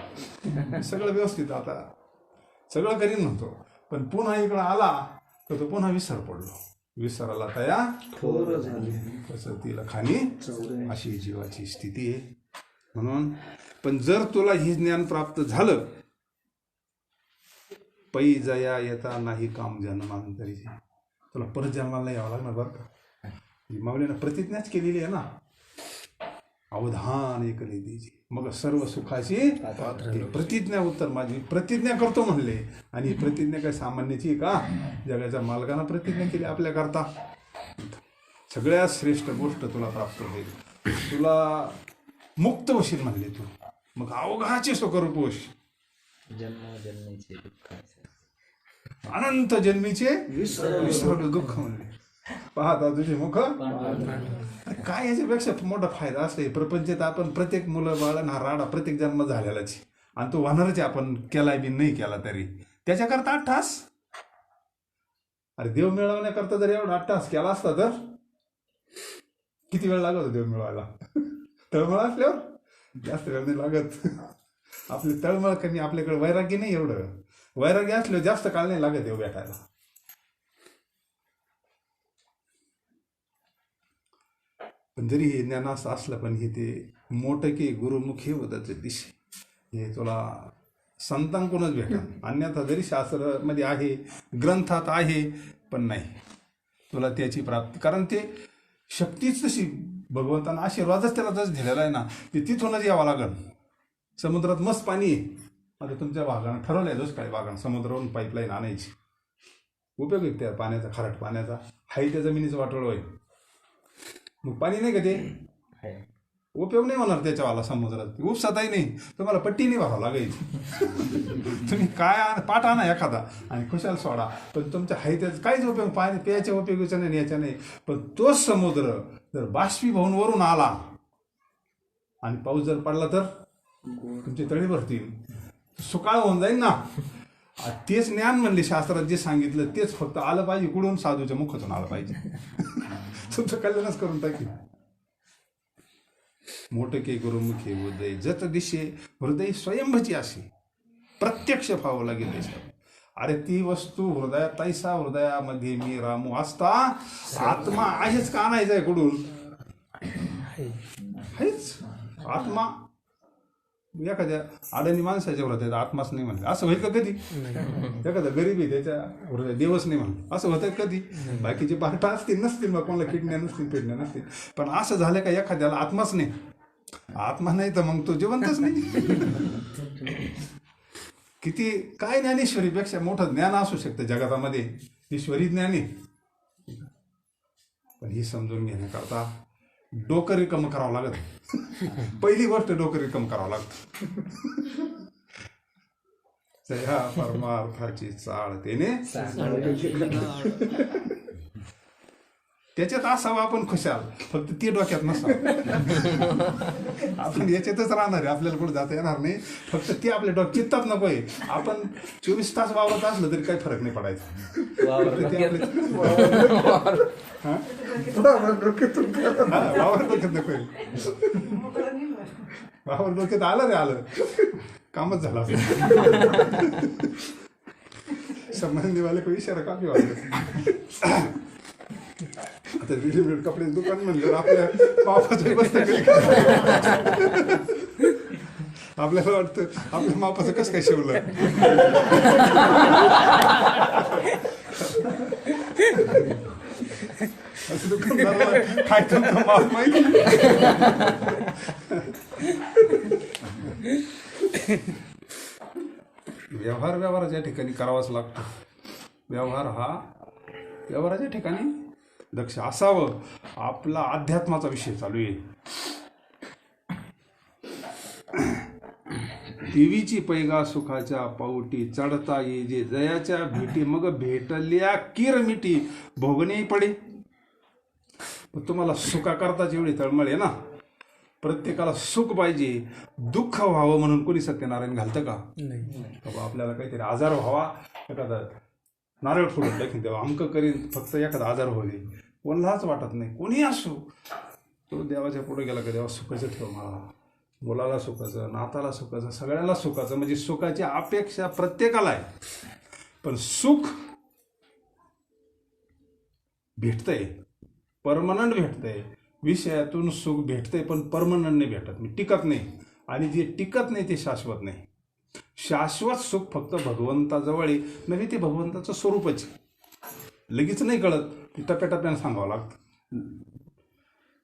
सगळं व्यवस्थित आता सगळं करीन म्हणतो. पण पुन्हा इकडं आला तर तो पुन्हा विसर पडलो. विसराला तया कसं तिला खाणी अशी जीवाची स्थिती आहे. म्हणून पण जर तुला हे ज्ञान प्राप्त झालं पै जया येता नाही काम जन्मांतरी, तुला परत जन्माला यावं लागणार बरं का. माऊलीनं प्रतिज्ञाच केलेली आहे ना, अवधान एकली तिची मग सर्व सुखाची प्रतिज्ञा. उत्तर माझी प्रतिज्ञा करतो म्हणले. आणि प्रतिज्ञा काय सामान्याची का, जगाच्या मालकानं प्रतिज्ञा केली आपल्याकरता. सगळ्यात श्रेष्ठ गोष्ट तुला प्राप्त होईल, तुला मुक्त होशील म्हणले तू. मग अवघाचे सुखरूप होशील. जन्मजन्मीचे दुःख अनंत जन्मीचे विसरलं दुःख म्हणले. पाहता तुझे मुख काय याच्यापेक्षा मोठा फायदा असते प्रपंचात. आपण प्रत्येक मुलं बाळा हा राडा प्रत्येक जन्म झालेलाच आणि तो वाहणारच आपण केलाय बी नाही केला तरी त्याच्याकरता 8 तास. अरे देव मिळवण्याकरता जर एवढा 8 तास केला असता तर किती वेळ लागत होता देव मिळवायला. तळमळ असल्यावर जास्त वेळ नाही लागत. आपली तळमळ कमी, आपल्याकडे वैराग्य नाही एवढं. वैराग्य असल्यावर जास्त काळ नाही लागत देव भेटायला. पण जरी हे ज्ञान असं असलं पण हे ते मोठं की गुरुमुखी वदते दिशे हे तुला संतांकडूनच भेटा. अन्यथा जरी शास्त्रामध्ये आहे ग्रंथात आहे पण नाही तुला त्याची प्राप्ती. कारण ते शक्तीच तशी भगवंतानं आशीर्वादच त्याला तसं दिलेला आहे ना, ते तिथूनच यावं लागल. समुद्रात मस्त पाणी आहे. आता तुमच्या भागानं ठरवलं आहे दुष्काळी भागानं समुद्रावरून पाईपलाईन आणायची. उपयोग आहे त्या पाण्याचा, खारट पाण्याचा. हाही त्या जमिनीचं वाटोळ होईल. मग पाणी नाही का ते उपयोग नाही होणार त्याच्यावाला समुद्रात. उपसाताही नाही, तुम्हाला पट्टी नाही भरावं लागायची. तुम्ही काय पाट आणा एखादा आणि खुशाल सोडा, पण तुमच्या हाय त्याचं काहीच उपयोग पाणी प्यायच्या उपयोगाचा नाही याच्या नाही. पण तोच समुद्र जर बाष्पीभवन वरून आला आणि पाऊस जर पडला तर तुमचे तळी भरतील, सुकाळ होऊन जाईल ना. तेच ज्ञान म्हणले शास्त्रात जे सांगितलं तेच फक्त आलं पाहिजे. कुठून? साधूच्या मुखातून आलं पाहिजे. तुमचं कल्याणच करून टाकी. मोठे के गुरुमुखे हृदय जत दिशे हृदय स्वयंभची असे प्रत्यक्ष पाहावं लागेल. अरे ती वस्तू हृदयात तैसा हृदयामध्ये मी रामू असता आत्मा आहेच का आणायचंय कुठून? हेच आत्मा एखाद्या अडाणी माणसाच्या हृदयात आत्माच नाही म्हणले असं होईल का कधी? एखादा गरीब आहे त्याच्या हृदय देवच नाही म्हणलं असं होतं कधी? बाकीचे पार्टा असतील नसतील, मग कोणाला किडण्या नसतील पिडण्या नसतील, पण असं झालं का एखाद्याला आत्माच नाही. आत्मा नाही तर मग तो जिवंतच नाही. किती काय ज्ञानेश्वरीपेक्षा मोठं ज्ञान असू शकतं जगातामध्ये, ईश्वरी ज्ञानी. पण ही समजून घेण्याकरता डोकं रिकम करावं लागत. पहिली गोष्ट डोकं रिकम करावं लागतं. जया परमार्थाची चाळ तेने त्याच्यात असावं आपण खुशाल, फक्त ती डोक्यात नसावं. आपण याच्यातच राहणार आहे, आपल्याला कुठे जाता येणार नाही. फक्त ती आपल्या चित्तात नकोय. आपण 24 तास वावरत असलं तरी काही फरक नाही पडायचा. वावर डोक्यात नकोय. वावर डोक्यात आलं रे आलं कामच झालं. समजने वाले को इशारा काफी वाटत. आता रेडीमेड कपडे दुकान म्हणलं आपल्या मापाचं बसतं आपल्याला वाटतं आपल्या मापाचं कसं काय शिवलं. असं दुकानदाराला काय तुमचं माल माहिती. व्यवहाराच्या ठिकाणी करावाच लागतो. व्यवहाराच्या ठिकाणी दक्ष असावं. आपला अध्यात्माचा विषय चालू आहे. देवीची पैगा सुखाच्या पाऊटी चढता ये जे जयाच्या भेटी मग भेटल्या किरमिटी भोगणे पडे. तुम्हाला सुखाकरताच एवढी तळमळ आहे ना. प्रत्येकाला सुख पाहिजे, दुःख व्हावं म्हणून कोणी सत्यनारायण घालतं का? बाबा आपल्याला काहीतरी आजार व्हावा, एखादा नारळ फोडून टाकीन तेव्हा अमकं करीन, फक्त एखादा आजार होऊ दे. कोणालाच वाटत नाही, कोणी असो. तो देवाच्या पुढे गेला का देवा सुखाचं ठेव मला, मुलाला सुखाचं, नाताला सुखाचं, सगळ्याला सुखाचं. म्हणजे सुखाची अपेक्षा प्रत्येकाला आहे. पण सुख भेटतंय, परमनंट भेटतंय. विषयातून सुख भेटतंय पण परमनंट नाही भेटत, टिकत नाही. आणि जे टिकत नाही ते शाश्वत नाही. शाश्वत सुख फक्त भगवंताजवळ आहे. नव्हे ते भगवंताचं स्वरूपच लगेच नाही कळत, ते टप्प्याटप्प्यानं सांगावं लागतं.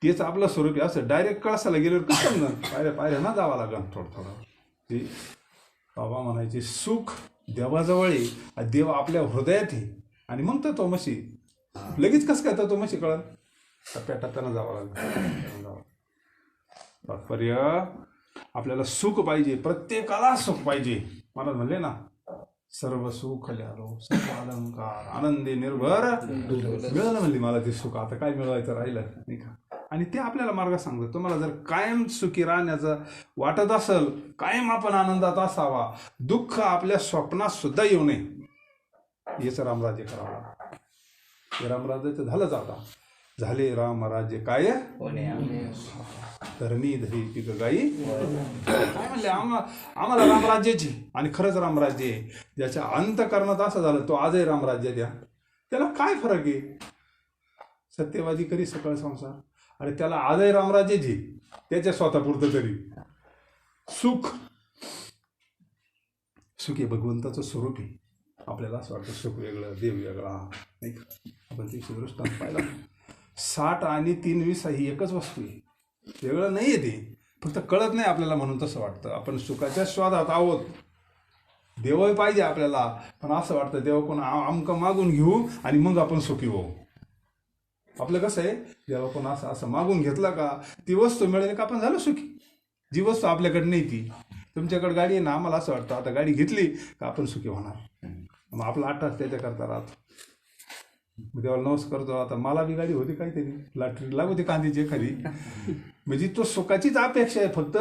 तेच आपलं स्वरूप आहे. असं डायरेक्ट कळसाला गेल्यावर कसं ना पायऱ्या पायऱ्या ना जावं लागलं थोडं. ते बाबा म्हणायचे सुख देवाजवळ आहे, देव आपल्या हृदयात आहे. आणि मग तर तो म्हशी लगेच कसं काय तर तो म्हशी कळत, टप्प्याटप्प्यानं जावं लागलं. तात्पर्य आपल्याला सुख पाहिजे, प्रत्येकाला सुख पाहिजे. मला म्हणले ना, सर्व सुख ल्यालो सर्व अलंकार आनंदे निर्भर मिळालं म्हणली मला ते सुख. आता काय मिळवायचं राहिलं नाही का? आणि ते आपल्याला मार्ग सांगतो. तुम्हाला जर कायम सुखी राहण्याचं वाटत असेल, कायम आपण आनंदात असावा, दुःख आपल्या स्वप्नात सुद्धा येऊ नये, हेच रामराज्य करावं. हे रामराज्याचं झालंच. आता झाले रामराज्य काय धरणी धरी पिक गाई. काय म्हणले आम्हाला रामराज्याची. आणि खरंच रामराज्य आहे. ज्याच्या अंतकरणात असं झालं तो आजही रामराज्य द्या. त्याला काय फरक आहे? सत्यवादी करी सकळ संसार. अरे त्याला आजही रामराज्याची, त्याच्या स्वतःपुरतं तरी सुख हे भगवंताचं स्वरूप आहे. आपल्याला असं वाटतं सुख वेगळं, देव वेगळा, नाही का? आपण ते दृष्टांत पाहिला. 60 आणि 23 ही एकच वस्तू आहे, वेगळं नाही आहे ते. फक्त कळत नाही आपल्याला म्हणून तसं वाटतं. आपण सुखाच्या स्वादात आहोत. देवही पाहिजे आपल्याला, पण असं वाटतं देव कोण आमकं मागून घेऊ आणि मग आपण सुखी होऊ. आपलं कसं आहे, देवा कोण असं मागून घेतला का ती वस्तू मिळेल का आपण झालं सुखी. जी वस्तू आपल्याकडे नाही ती, तुमच्याकडे गाडी आहे ना, आम्हाला असं वाटतं आता गाडी घेतली का आपण सुखी होणार. मग आपला 8 तास त्याच्याकरता राहतो. देवाला नमस्कार करतो. आता मला बी गाडी होती काहीतरी, लॉटरी लागू होती कांद्याची एखादी. म्हणजे तो सुखाचीच अपेक्षा आहे, फक्त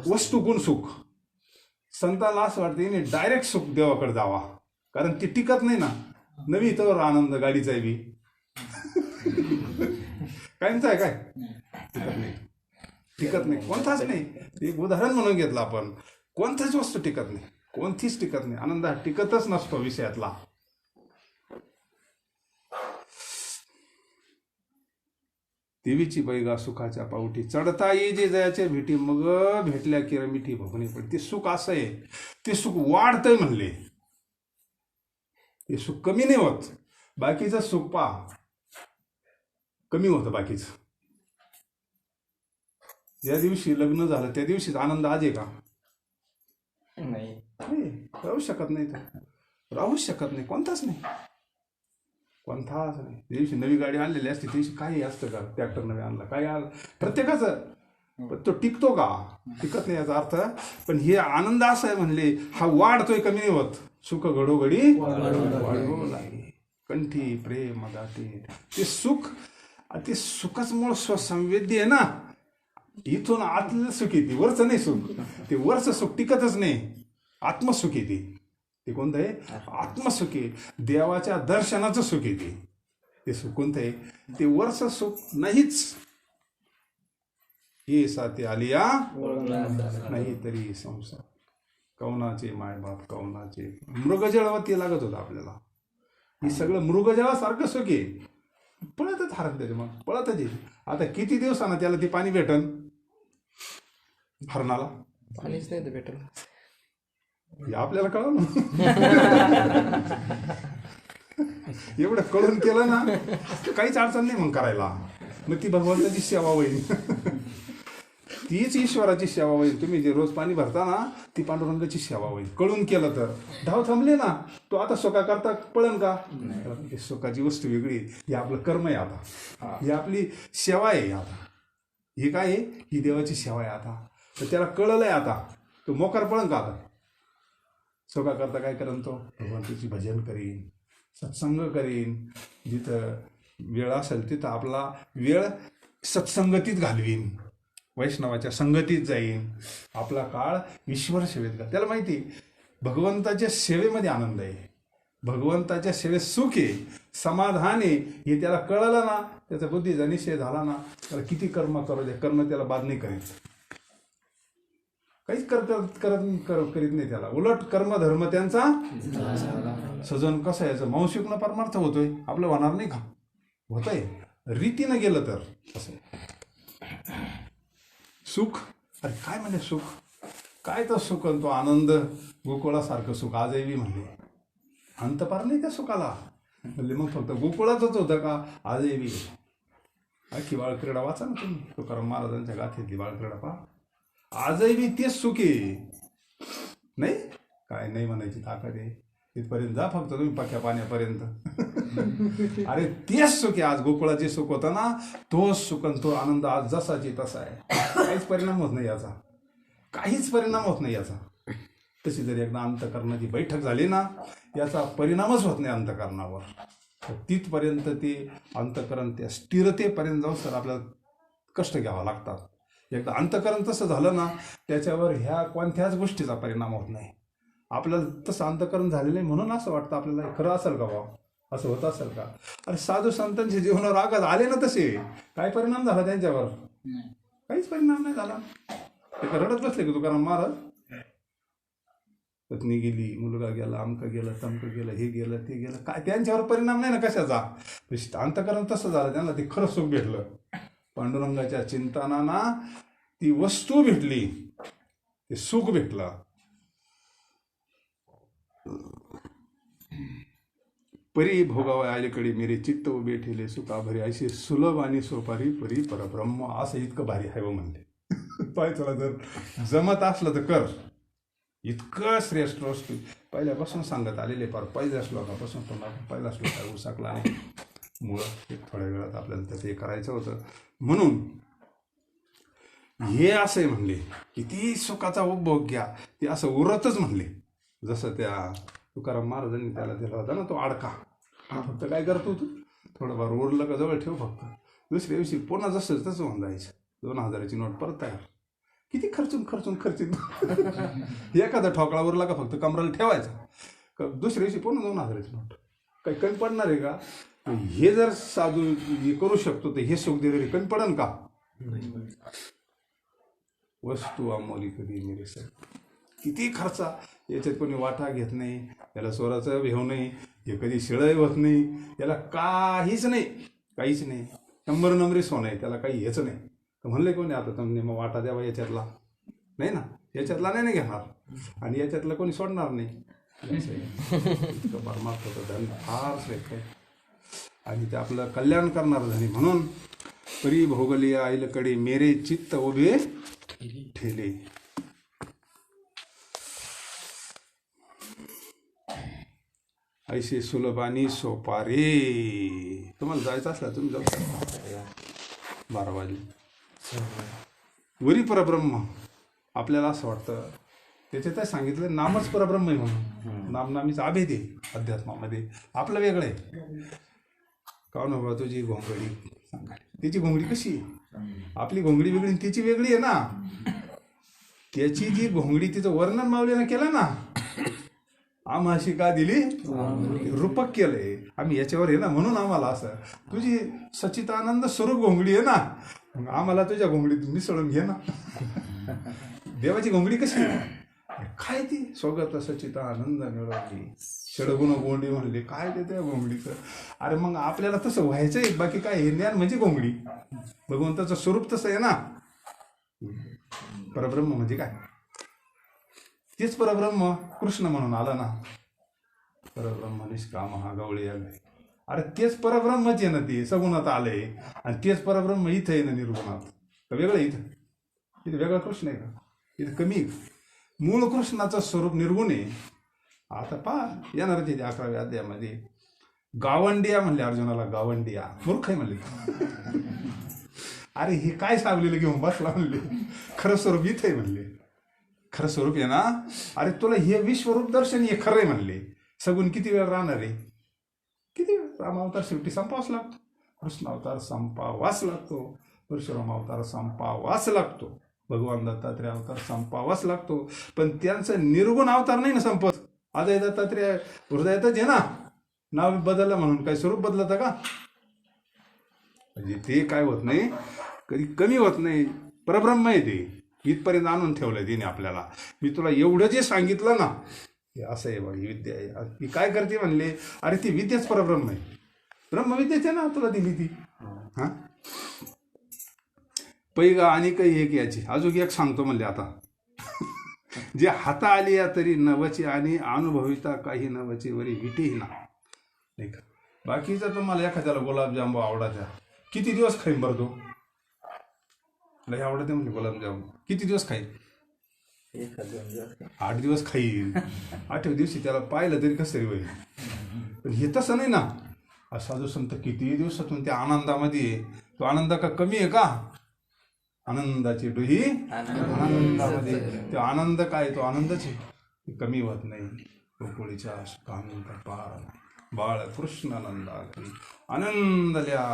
वस्तू गुण सुख. संतांना असं वाटतं डायरेक्ट सुख देवाकडे जावा, कारण ती टिकत नाही ना. नवी तर आनंद गाडीचा बी कायमचा आहे काय, टिकत नाही कोणताच नाही. एक उदाहरण म्हणून घेतलं आपण, कोणताच वस्तू टिकत नाही, कोणतीच टिकत नाही. आनंद हा टिकतच नसतो विषयातला. देवीची बैगा सुखाच्या पावटी चढता ये जे जयाच्या भेटी मग भेटल्या किरमिठी भोगणी पडते. ते सुख असं आहे, ते सुख वाढतंय म्हणले, ते सुख कमी नाही होत. बाकीचं सुख पहा कमी होतं बाकीचं. ज्या दिवशी लग्न झालं त्या दिवशीच आनंद आज आहे का? नाही, राहू शकत नाही. तर राहूच शकत नाही, कोणताच नाही, कोणताच नाही. त्या दिवशी नवी गाडी आणलेली असते त्या दिवशी काही असतं का? ट्रॅक्टर नवी आणला काय आलं प्रत्येकाचं, पण तो टिकतो का? टिकत नाही याचा अर्थ. पण हे आनंद असा आहे म्हणले, हा वाढतोय कमी नाही होत. सुख घडोघडी वाढू लागेल कंठी प्रेम दाटे. ते सुख, ते सुखच मूळ स्वसंवेद्य आहे ना. इथून आतलं सुख येते, वरचं नाही सुख. ते वरचं सुख टिकतच नाही. आत्मसुख येते. ते कोणतं आहे? आत्मसुख आहे. देवाच्या दर्शनाचं सुख येते. ते सुख कोणतं आहे? ते वरचं सुख नाहीच. हे साथे आलिया नाही तरी संसार. कौनाचे मायबाप कौनाचे, मृगजळवती लागत होतं आपल्याला. हे सगळं मृगजळासारखं सुख आहे. पळतच हरत त्याचे, मग पळतच येईल. आता किती दिवसानं त्याला ते पाणी भेटन हरणाला? पाणीच नाही तर भेटलं. हे आपल्याला कळलं. एवढं कळून केलं ना काहीच अडचण नाही मग करायला. मग ती भगवंताची सेवा होईल. तीच ईश्वराची सेवा होईल. तुम्ही जे रोज पाणी भरता ना ती पांडुरंगाची सेवा होईल कळून केलं तर. धाव थांबले ना तो आता सुखा करता पळन का? ही सुखाची वस्तू वेगळी, हे आपलं कर्म आहे आता, ही आपली सेवा आहे आता. हे काय आहे? ही देवाची सेवा आहे आता. तर त्याला कळलंय आता, तो मोकार पळन का आता? सुखा करता काय करेन तो? भगवंताची भजन करीन, सत्संग करीन. जिथं वेळ असेल तिथं आपला वेळ सत्संगतीत घालवीन, वैष्णवाच्या संगतीत जाईन. आपला काळ ईश्वर सेवेत घाल. त्याला माहिती भगवंताच्या सेवेमध्ये आनंद आहे, भगवंताच्या सेवेत सुख आहे, समाधान आहे. हे त्याला कळलं ना, त्याचा बुद्धीचा निश्चय झाला ना, त्याला किती कर्म करू दे, कर्म त्याला बाद नाही करीत, काहीच करीत नाही त्याला. उलट कर्म धर्म त्यांचा सजन. कसं याचं मांसिकनं परमार्थ होतोय, आपलं होणार नाही का? होतंय रीतीनं गेलं तर. असं सुख, अरे काय म्हणजे सुख, काय तर सुख तो आनंद, गोकुळासारखं सुख आजही म्हणले. अंत पार नाही त्या सुखाला म्हणले. मग फक्त गोकुळातच होतं का? आजही अख्खी बाळक्रीडा वाचा ना तुम्ही, तुकाराम महाराजांच्या गाथेतली बाळक्रीडा पहा. आजही तेच सुख आहे. नाही काय नाही म्हणायची ताकद आहे. तिथपर्यंत जा फक्त तुम्ही पक्या पाण्यापर्यंत. अरे तेच सुख आहे. आज गोकुळाचे सुख होतं ना, तोच सुख आणि तो आनंद आज जसाची तसा आहे. काहीच परिणाम होत नाही याचा, काहीच परिणाम होत नाही याचा. तशी जरी एकदा अंतःकरणाची बैठक झाली ना, याचा परिणामच होत नाही अंतःकरणावर. तिथपर्यंत ते अंतःकरण त्या स्थिरतेपर्यंत जाऊ सर आपल्याला कष्ट घ्यावं लागतात. एकदा अंतःकरण तसं झालं ना, त्याच्यावर ह्या कोणत्याच गोष्टीचा परिणाम होत नाही. आपल्याला तसं अंतःकरण झालेलं आहे म्हणून असं वाटतं आपल्याला खरं असेल का बाबा, असं होत असेल का? अरे साधू संतांच्या जीवनावर आघात आले ना तसे, काय परिणाम झाला त्यांच्यावर? काहीच परिणाम नाही झाला. ते रडत बसले की तुकाराम महाराज, पत्नी गेली, मुलगा गेला, अमकं गेलं, तमकं गेलं, हे गेलं, ते गेलं, काय त्यांच्यावर परिणाम नाही ना कशाचा. अंतःकरण तसं झालं त्यांना, ते खरं सुख भेटलं. पांडुरंगाच्या चिंतनाना ती वस्तू भेटली, ते सुख भेटलं. परी भोगावा अलीकडे मेरे चित्त उभे ठेले सुखा भरी, अशी सुलभ आणि सोपारी परी परब्रह्म. असं इतकं भारी आहे व म्हणले. पाय तुला जर जमत असलं तर कर. इतकं श्रेष्ठ वस्तू पहिल्यापासून सांगत आलेले, फार पहिल्या श्लोकापासून. पहिला श्लोक उसाकला नाही मुळं, थोड्या वेळात आपल्याला त्याचं हे करायचं होतं. म्हणून हे असे म्हणले, किती सुखाचा उपभोग घ्या, ते असं उरतच म्हणले. जसं त्या तुकाराम महाराजांनी त्याला दिला होता ना तो आडका, फक्त काय करतो तू, थोडंफार उरलं का जवळ ठेव, फक्त दुसऱ्या दिवशी पुन्हा जसं तसं होऊन जायचं. 2000ची नोट परत तयार. किती खर्चून एखादा ठोकळा उरला का फक्त कमराला ठेवायचा, दुसऱ्या दिवशी पुन्हा 2000ची नोट. काही कमी पडणार आहे का? हे जर साधू हे करू शकतो तर हे सुख दिलेले कमी पडन का? वस्तू अमोली कधी मेरे सर. किती खर्चा, याच्यात कोणी वाटा घेत नाही, याला स्वराचं भेव नाही, हे कधी शिळही होत नाही, याला काहीच नाही. नंबरी सोनं आहे, त्याला काही हेच नाही. तर म्हणले कोणी आता तुम्ही मग वाटा द्यावा याच्यातला, नाही ना, याच्यातला नाही घेणार आणि याच्यातलं कोणी सोडणार नाही. परमार्थाचं धन फार श्रेष्ठ आहे आणि ते आपलं कल्याण करणार धनी. म्हणून परी भोगली आईलकडे मेरे चित्त उभे ठेले. ऐसे सुलभ आणि सोपारे. तुम्हाला जायचं असलं तुम्ही जाऊ शकता. 12 वाजले. वरी परब्रह्म आपल्याला असं वाटतं, त्याच्यात सांगितलं नामच परब्रह्म आहे म्हणून. नामनामीचा अभेद आहे अध्यात्मामध्ये, आपलं वेगळं आहे. का बाबा तुझी घोंगडी सांगा, तिची घोंगडी कशी आहे, आपली घोंगडी वेगळी आणि तिची वेगळी आहे ना. त्याची जी घोंगडी तिचं वर्णन माऊलीनं केलं ना, आम्हाशी का दिली रूपक केलंय आम्ही याच्यावर आहे ना, म्हणून आम्हाला असं. तुझी सच्चिदानंद स्वरूप घोंगडी आहे ना, मग आम्हाला तुझ्या घोंगडीत मिसळून घे ना. देवाची घोंगडी कशी काय ती स्वगत सच्चिदानंद मिळवली, षडगुण गोंडी म्हणले, काय ते त्या घोंगडीचं. अरे मग आपल्याला तसं व्हायचंय, बाकी काय हे ज्ञान म्हणजे घोंगडी. भगवंताचं स्वरूप तसं आहे ना. परब्रह्म म्हणजे काय, तेच परब्रह्म कृष्ण म्हणून आला ना. परब्रह्म निष्काम हा गवळी आले. अरे तेच परब्रह्मच आहे ना, ते सगुणात आले आणि तेच परब्रह्म इथं आहे ना निर्गुणात. तर वेगळं इथं इथं वेगळा कृष्ण आहे का? इथं कमी आहे. मूळ कृष्णाचं स्वरूप निर्गुण आहे. आता पहा येणारच आहे 11व्या अध्यायामध्ये. गावंडिया म्हणले अर्जुनाला, गावंडिया मूर्ख आहे म्हणले. अरे हे काय सावलेलं घेऊन बसला म्हणले, खरं स्वरूप इथं आहे म्हणले. खरं स्वरूप आहे ना, अरे तुला हे विश्वरूप दर्शन हे खरं आहे म्हणले. सगुण किती वेळ राहणार आहे? किती वेळ? रामावतार शेवटी संपावाच लागतो, कृष्ण अवतार संपावाच लागतो, परशुराम अवतार संपावाच लागतो, भगवान दत्तात्रय अवतार संपावाच लागतो. पण त्यांचं निर्गुण अवतार नाही ना संपत. अजय दत्तात्रय हृदयातच आहे ना, नाव बदललं म्हणून काय स्वरूप बदलतं का? म्हणजे ते काय होत नाही, कधी कमी होत नाही. परब्रह्म आहे ते, इथपर्यंत आणून ठेवलंय तिने आपल्याला. मी तुला एवढं जे सांगितलं ना, हे असं आहे बघ, ही विद्या आहे. ती काय करते म्हणले, अरे ती विद्याच परब्रह्म आहे. ब्रह्मविद्याच आहे ना तुला दिली ती. हा पैगा आणि काही एक याची अजून एक सांगतो म्हणले. आता जे हाता आली या तरी नवची आणि अनुभविता काही नवची वरी विटेही ना, नाही का? बाकीचं तुम्हाला एखाद्याला गुलाबजामू आवडायचा, किती दिवस खाईन बरं तो? लय आवडते म्हणजे गुलाबजामुन, किती दिवस खाईन? 8 दिवस खाईन. 8व्या दिवशी त्याला पाहिलं तरी कसं तरी होईल. पण हे तसं नाही ना. साधू संत किती दिवसातून त्या आनंदामध्ये, तो आनंद का कमी आहे का? आनंदाची डोही आनंदामध्ये. तो आनंद काय, तो आनंदच आहे, कमी होत नाही. गोकुळीच्या आनंद पार बाळ कृष्णानंदा आनंदल्या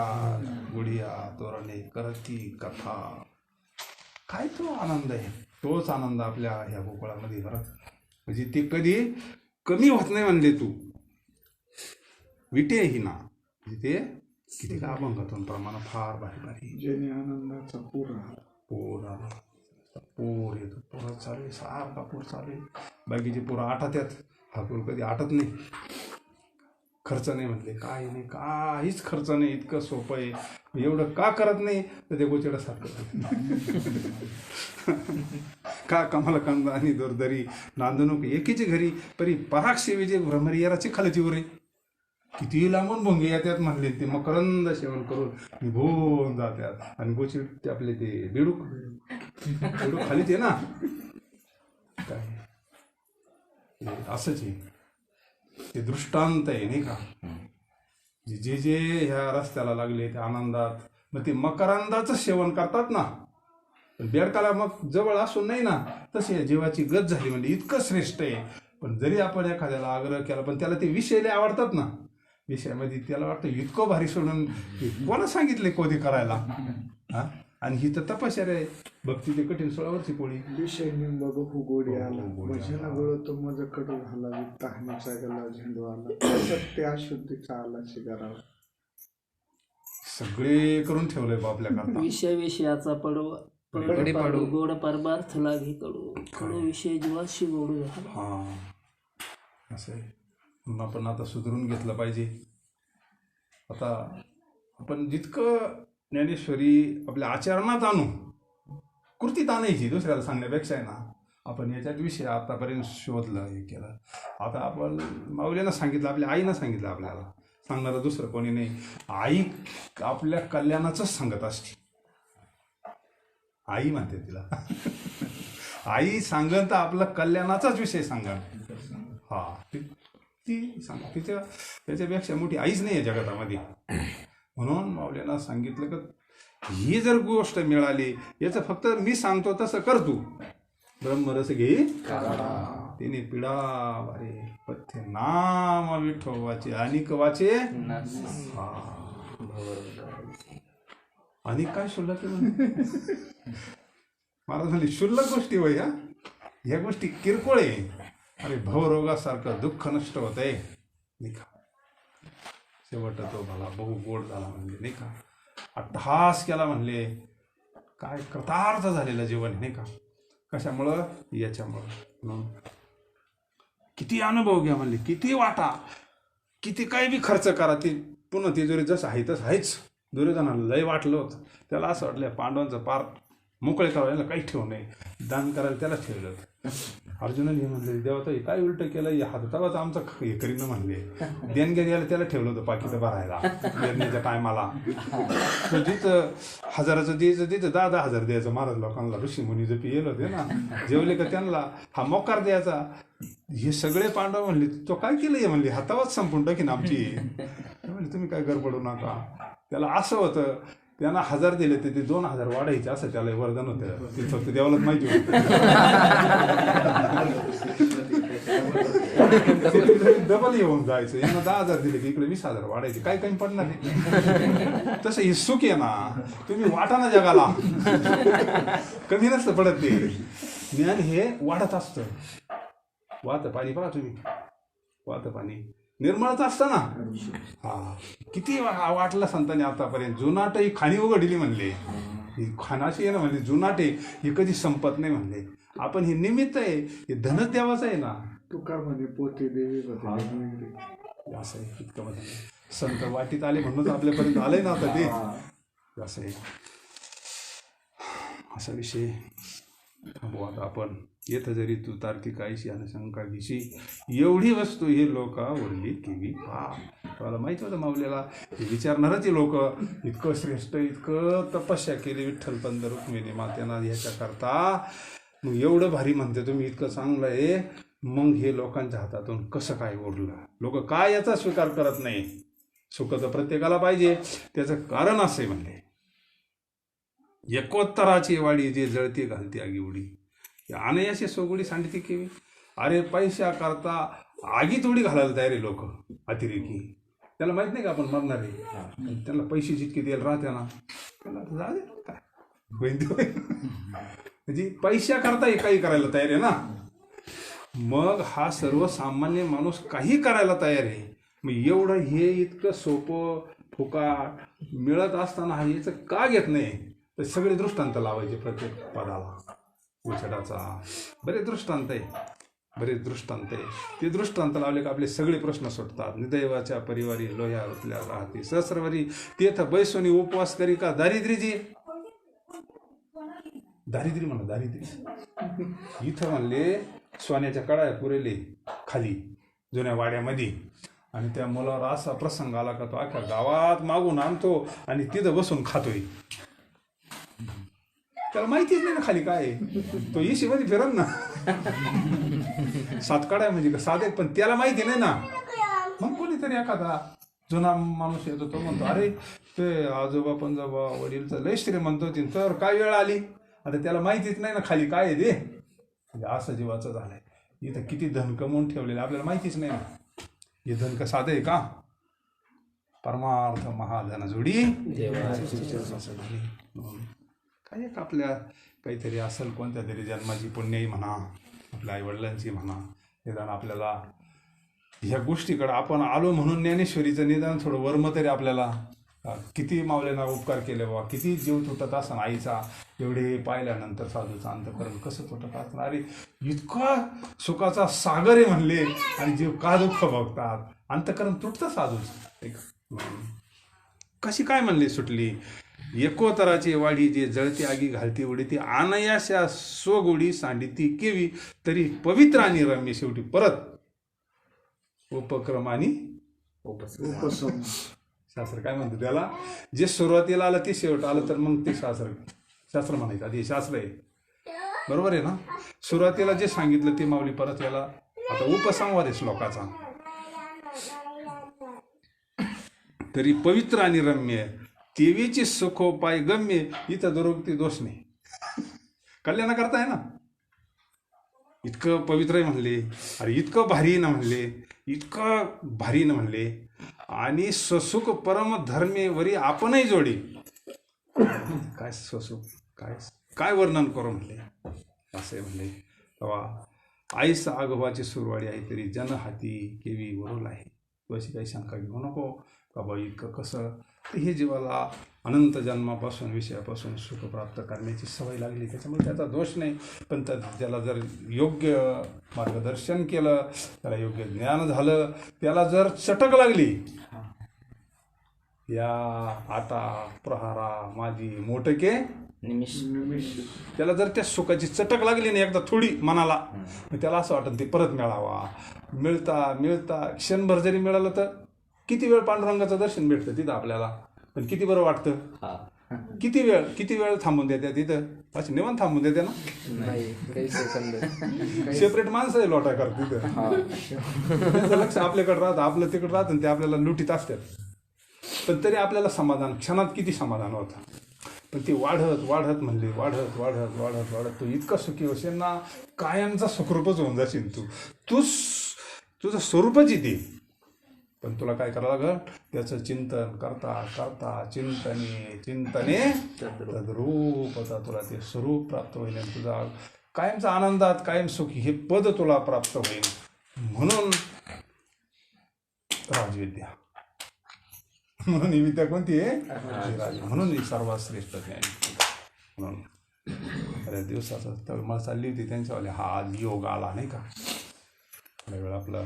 गुढिया तोरणे करती कथा. काय तो आनंद आहे, तोच आनंद आपल्या ह्या गोकुळामध्ये बरं. म्हणजे ते कधी कमी होत नाही म्हणले. तू विटे ही ना, म्हणजे ते किती का अभंगातून प्रमाण फार भारी भारी. ज्याने आनंदाचा पूर आला, पूर येतो, पुरात चालू आहे, सारखा पूर चालू आहे. बाकीचे पूर आटत आहेत, हा पूर कधी आटत नाही. खर्च नाही म्हणले, काय नाही, काहीच खर्च नाही. इतकं सोपं आहे. एवढं का करत नाही तर ते गोचिडासारखं का कमाला कंदा आणि दोरदरी नांदणूक एकीची घरी परी पराग सेवेचे भ्रमरी याराची खालची उरे. किती लांबून भोंगे येतात म्हणले. ते मकरंद सेवन करून निभून जातात. आणि गोचिड ते आपले ते बेडूक खालीच आहे ना. काय असंच आहे, ते दृष्टांत आहे नाही का. जे जे ह्या रस्त्याला लागले त्या आनंदात, मग ते मकरांदाचं सेवन करतात ना. पण बेडकाला मग जवळ असून नाही ना, तशी जीवाची गत झाली म्हणजे इतकं श्रेष्ठ आहे. पण जरी आपण एखाद्याला आग्रह केला, पण त्याला ते विषयले आवडतात ना, विषयामध्ये त्याला वाटतं इतकं भारी सोडून कोणा सांगितले कधी करायला. हा, आणि ही तर तपश्चर्या आहे. भक्ती ते कठीण 16 पोळी. विषय निंब बहु गोडी आला, भजन गळतो मज कडू झाला, तहानीचा गला झेंडू आला, सत्य अशुद्धीचा आला शिगारावा. सगळे करून ठेवलंय बा आपल्याकरता. विषय विषयाचा पडू पाडू गोड परमार्थ लागी कडू विषय जीवाशी गोडू झाला. हा असं आहे. म्हणून आपण आता सुधरून घेतलं पाहिजे. आता आपण जितकं ज्ञानेश्वरी आपल्या आचरणात आणू, कृतीत आणायची दुसऱ्याला सांगण्यापेक्षा आहे ना. आपण याच्यात विषय आतापर्यंत शोधलं, हे केलं. आता आपण माऊलीनं सांगितलं, आपल्या आईनं सांगितलं, आपल्याला सांगणारं दुसरं कोणी नाही. आई आपल्या कल्याणाचंच सांगत असते. आई म्हणते तिला. आई सांगत आपलं कल्याणाचाच विषय सांगा. हा ती सांग, त्याच्यापेक्षा मोठी आईच नाही आहे जगतामध्ये. म्हणून माऊलीनं सांगितलं की ही जर गोष्ट मिळाली, याचं फक्त मी सांगतो तसं कर तू. ब्रह्मरस घे तिने पिढा वारे पथ्य नाम विठोबाचे अनिक वाचे. आणि काय शुल्लक मला झाली शुल्लक गोष्टी वय. ह्या गोष्टी किरकोळ आहे. अरे भवरोगासारखं दुःख नष्ट होत आहे नाही का. शेवट तो भला बहु गोड झाला म्हणले नाही का. अट्टहास केला म्हणले. काय कृतार्थ झालेलं जीवन नाही का. कशामुळं? याच्यामुळं. किती अनुभव घ्या म्हणले, किती वाटा, किती काही बी खर्च करा. ते पुन्हा तिजोरी जसं आहे तसं आहेच. दुर्योधनाला लय वाटलं होतं. त्याला असं वाटलं पांडवांचं पार मोकळे करायला काही ठेवू नये, दान करायला त्याला ठेवलं होतं. अर्जुनाने म्हणले देवा हे काय उलट केलं हे हातावाच आमचं हे करीन म्हणले देणग्या द्यायला त्याला ठेवलं होतं पाकिटं भरायला देण्याच्या टायमाला तर तिथं हजाराचं द्यायचं तिथं 10,000 द्यायचं महाराज लोकांना ऋषी मुनी जपी येल होते ना जेवले का त्यांना हा मोकार द्यायचा. हे सगळे पांडव म्हणले तो काय केलं हे म्हणले हातावाच संपून टाकीन आमची म्हणले तुम्ही काय गडबडू नका. त्याला असं होतं त्यांना 1000 दिले ते 2000 वाढायचे असं त्याला वरदान होतं ते फक्त देवालाच माहिती होतं. डबल येऊन जायचं यांना 10,000 दिले की इकडे 20,000 वाढायचे काय कमी पडणार नाही. तसं हे सुख आहे ना तुम्ही वाटा ना जगाला कमी नसतं पडत ते ज्ञान हे वाढत असतं. वाहतं पाणी पहा तुम्ही वाहतं पाणी निर्मळच असतं ना. हा किती वाटलं संतांनी आतापर्यंत जुनाट ही खाणी उघडली म्हणले ही खानाशी आहे ना म्हणले जुनाट आहे ही कधी संपत नाही म्हणले. आपण हे निमित्त आहे हे धनच देवाचं आहे ना. तुका म्हणे पोते देवी असं आहे इतकं म्हणजे संत वाटीत आले म्हणूनच आपल्यापर्यंत आलंय ना आता ते असं आहे. असा विषय थांबू आता आपण येतं जरी तू तार्किक आईशी आणि शंका घेशी एवढी वस्तू हे लोक ओढली केवी मला माहिती होतं माऊलीला हे विचारणारच लोक इतकं श्रेष्ठ इतकं तपस्या केली विठ्ठलपंत रुक्मिणी मातेना ह्याच्याकरता मग एवढं भारी म्हणते तुम्ही इतकं चांगलं आहे मग हे लोकांच्या हातातून कसं काय ओढलं. लोक काय याचा स्वीकार करत नाही. सुख तर प्रत्येकाला पाहिजे त्याचं कारण असे म्हणले एकोत्तराची वाडी जे जळती घालती आगी उडी अनयाशी सोगुडी सांडती केवी. अरे पैशा करता आगीत उडी घालायला तयार आहे लोक अतिरेकी. त्याला माहित नाही का आपण मरणार आहे त्याला पैसे जितके द्यायला राहते ना त्याला जा दे काय म्हणजे पैशा करता काही करायला तयार आहे ना. मग हा सर्वसामान्य माणूस काही करायला तयार आहे. मग एवढं हे इतकं सोपं फुकाट मिळत असताना हा याचं का घेत नाही. तर सगळे दृष्टांत लावायचे प्रत्येक पदाला उचडाचा बरेच दृष्टांत आहे ते दृष्टांत लावले का आपले सगळे प्रश्न सुटतात. निदैवाच्या परिवारी लोह्या उतल्या राहते सहस्रवारी तेथ बैसोनी उपवास करी का दारिद्र्यजी दारिद्र्य म्हणा दारिद्र्य इथं म्हणले सोन्याच्या कडाया पुरेले खाली जुन्या वाड्यामध्ये आणि त्या मुलावर असा प्रसंग आला का तो अख्या गावात मागून आणतो आणि तिथं बसून खातोय. त्याला माहितीच नाही ना खाली काय तो येशीमध्ये फिरन ना 7 कडाया म्हणजे साधे पण त्याला माहिती नाही ना. मग कोणीतरी एखादा जुना माणूस येतो तो म्हणतो अरे ते आजोबा पंजोबा वडीलचं लय श्रीमंत होती तर काय वेळ आली आता त्याला माहितीच नाही ना खाली काय आहे ते. म्हणजे असं जीवाचं झालंय. इथं किती धन कमवून ठेवलेलं आपल्याला माहितीच नाही ना. हे धन का साधं आहे का. परमार्थ महाधन जोडी काय एक आपल्या काहीतरी असेल कोणत्या तरी जन्माची पुण्याई म्हणा आपल्या आईवडिलांची म्हणा निदान आपल्याला ह्या गोष्टीकडे आपण आलो म्हणून ज्ञानेश्वरीचं निदान थोडं वर्म तरी आपल्याला किती माऊलींना उपकार केले बाबा किती जीव तुटत असताना आईचा एवढे पाहिल्यानंतर साधूचं अंतःकरण कसं तुटत असणार. अरे इतका सुखाचा सागर आहे म्हणले आणि जीव का दुःख बघतात अंतःकरण तुटतं साधूच कशी काय म्हणले सुटली. एकोतराची वाडी जे जळती आगी घालती उडी ती अनायाशा स्वगोडी सांडिती केवी तरी पवित्र आणि रम्य शेवटी परत उपक्रम आणि उपसम शास्त्र काय म्हणतो त्याला जे सुरुवातीला आलं ते शेवट आलं तर मग ते शास्त्र म्हणायचं आधी शास्त्र आहे बरोबर आहे ना. सुरुवातीला जे सांगितलं ते माऊली परत याला आता उपसंवाद आहे श्लोकाचा तरी पवित्र आणि रम्य देवीची सुखोपाय गम्य इथं दुरुक्ती दोष नाही कल्याण करताय ना. इतकं पवित्र आहे म्हणले अरे इतकं भारी ना म्हणले इतकं भारी न म्हणले आणि स्वसुख परम धर्मे वरी आपणही जोडी काय स्वसुख काय काय वर्णन करू म्हणले असे म्हणले. तेव्हा आईस आगोबाची सुरवाडी आहे तरी जन हाती केवी वरोल आहे. तू अशी काही शंका घेऊ नको का बा इतकं कसं हे जीवाला अनंत जन्मापासून विषयापासून सुख प्राप्त करण्याची सवय लागली त्याच्यामुळे त्याचा दोष नाही. पण त्याला जर योग्य मार्गदर्शन केलं त्याला योग्य ज्ञान झालं त्याला जर चटक लागली या आता प्रहारा माझी मोटके निमिष त्याला जर त्या सुखाची चटक लागली ना एकदा थोडी मनाला, मग त्याला असं वाटतं ते परत मिळावा. मिळता क्षणभर जरी मिळालं तर किती वेळ पांडुरंगाचं दर्शन भेटतं तिथं आपल्याला, पण किती बरं वाटतं. किती वेळ थांबून देत्या तिथं, अशी निवांत थांबून देते ना. नाही काही सेकंद सेपरेट माणसं आहे लोटा करत तिथं. त्यांचं लक्ष आपल्याकडे राहतं, आपलं तिकडे राहतं आणि ते आपल्याला लुटीत असतात. पण तरी आपल्याला समाधान, क्षणात किती समाधान होतं. पण ती वाढत म्हणली, वाढत तू इतका सुखी होशील ना, कायमचा सुखरूपच होऊन जाशील तुझं स्वरूपच येते. पण तुला काय करावं लागल, त्याचं चिंतन करता चिंतने तद्रूप, आता तुला ते स्वरूप प्राप्त होईल आणि तुझा कायमचा आनंदात कायम सुखी हे पद तुला प्राप्त होईल. म्हणून राजविद्या, म्हणून ही विद्या कोणती आहे, राज, म्हणून ही सर्वात श्रेष्ठ ज्ञान. म्हणून बऱ्याच दिवसाचं तळमळ चालली होती त्यांच्यावाले, हा योग आला नाही का. थोड्या वेळ आपलं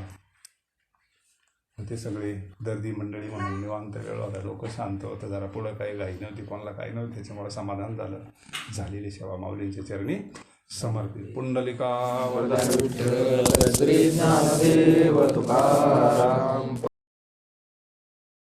ते सगळे दर्दी मंडळी म्हणून निवांत वेळ होता, लोक शांत होतं, जरा पुढं काही घाई नव्हती, कोणाला काही नव्हतं, त्याच्यामुळे समाधान झालं. झालेली सेवा माऊलींच्या चरणी समर्पित. पुंडलिका वरदान श्री ज्ञानदेव तुकाराम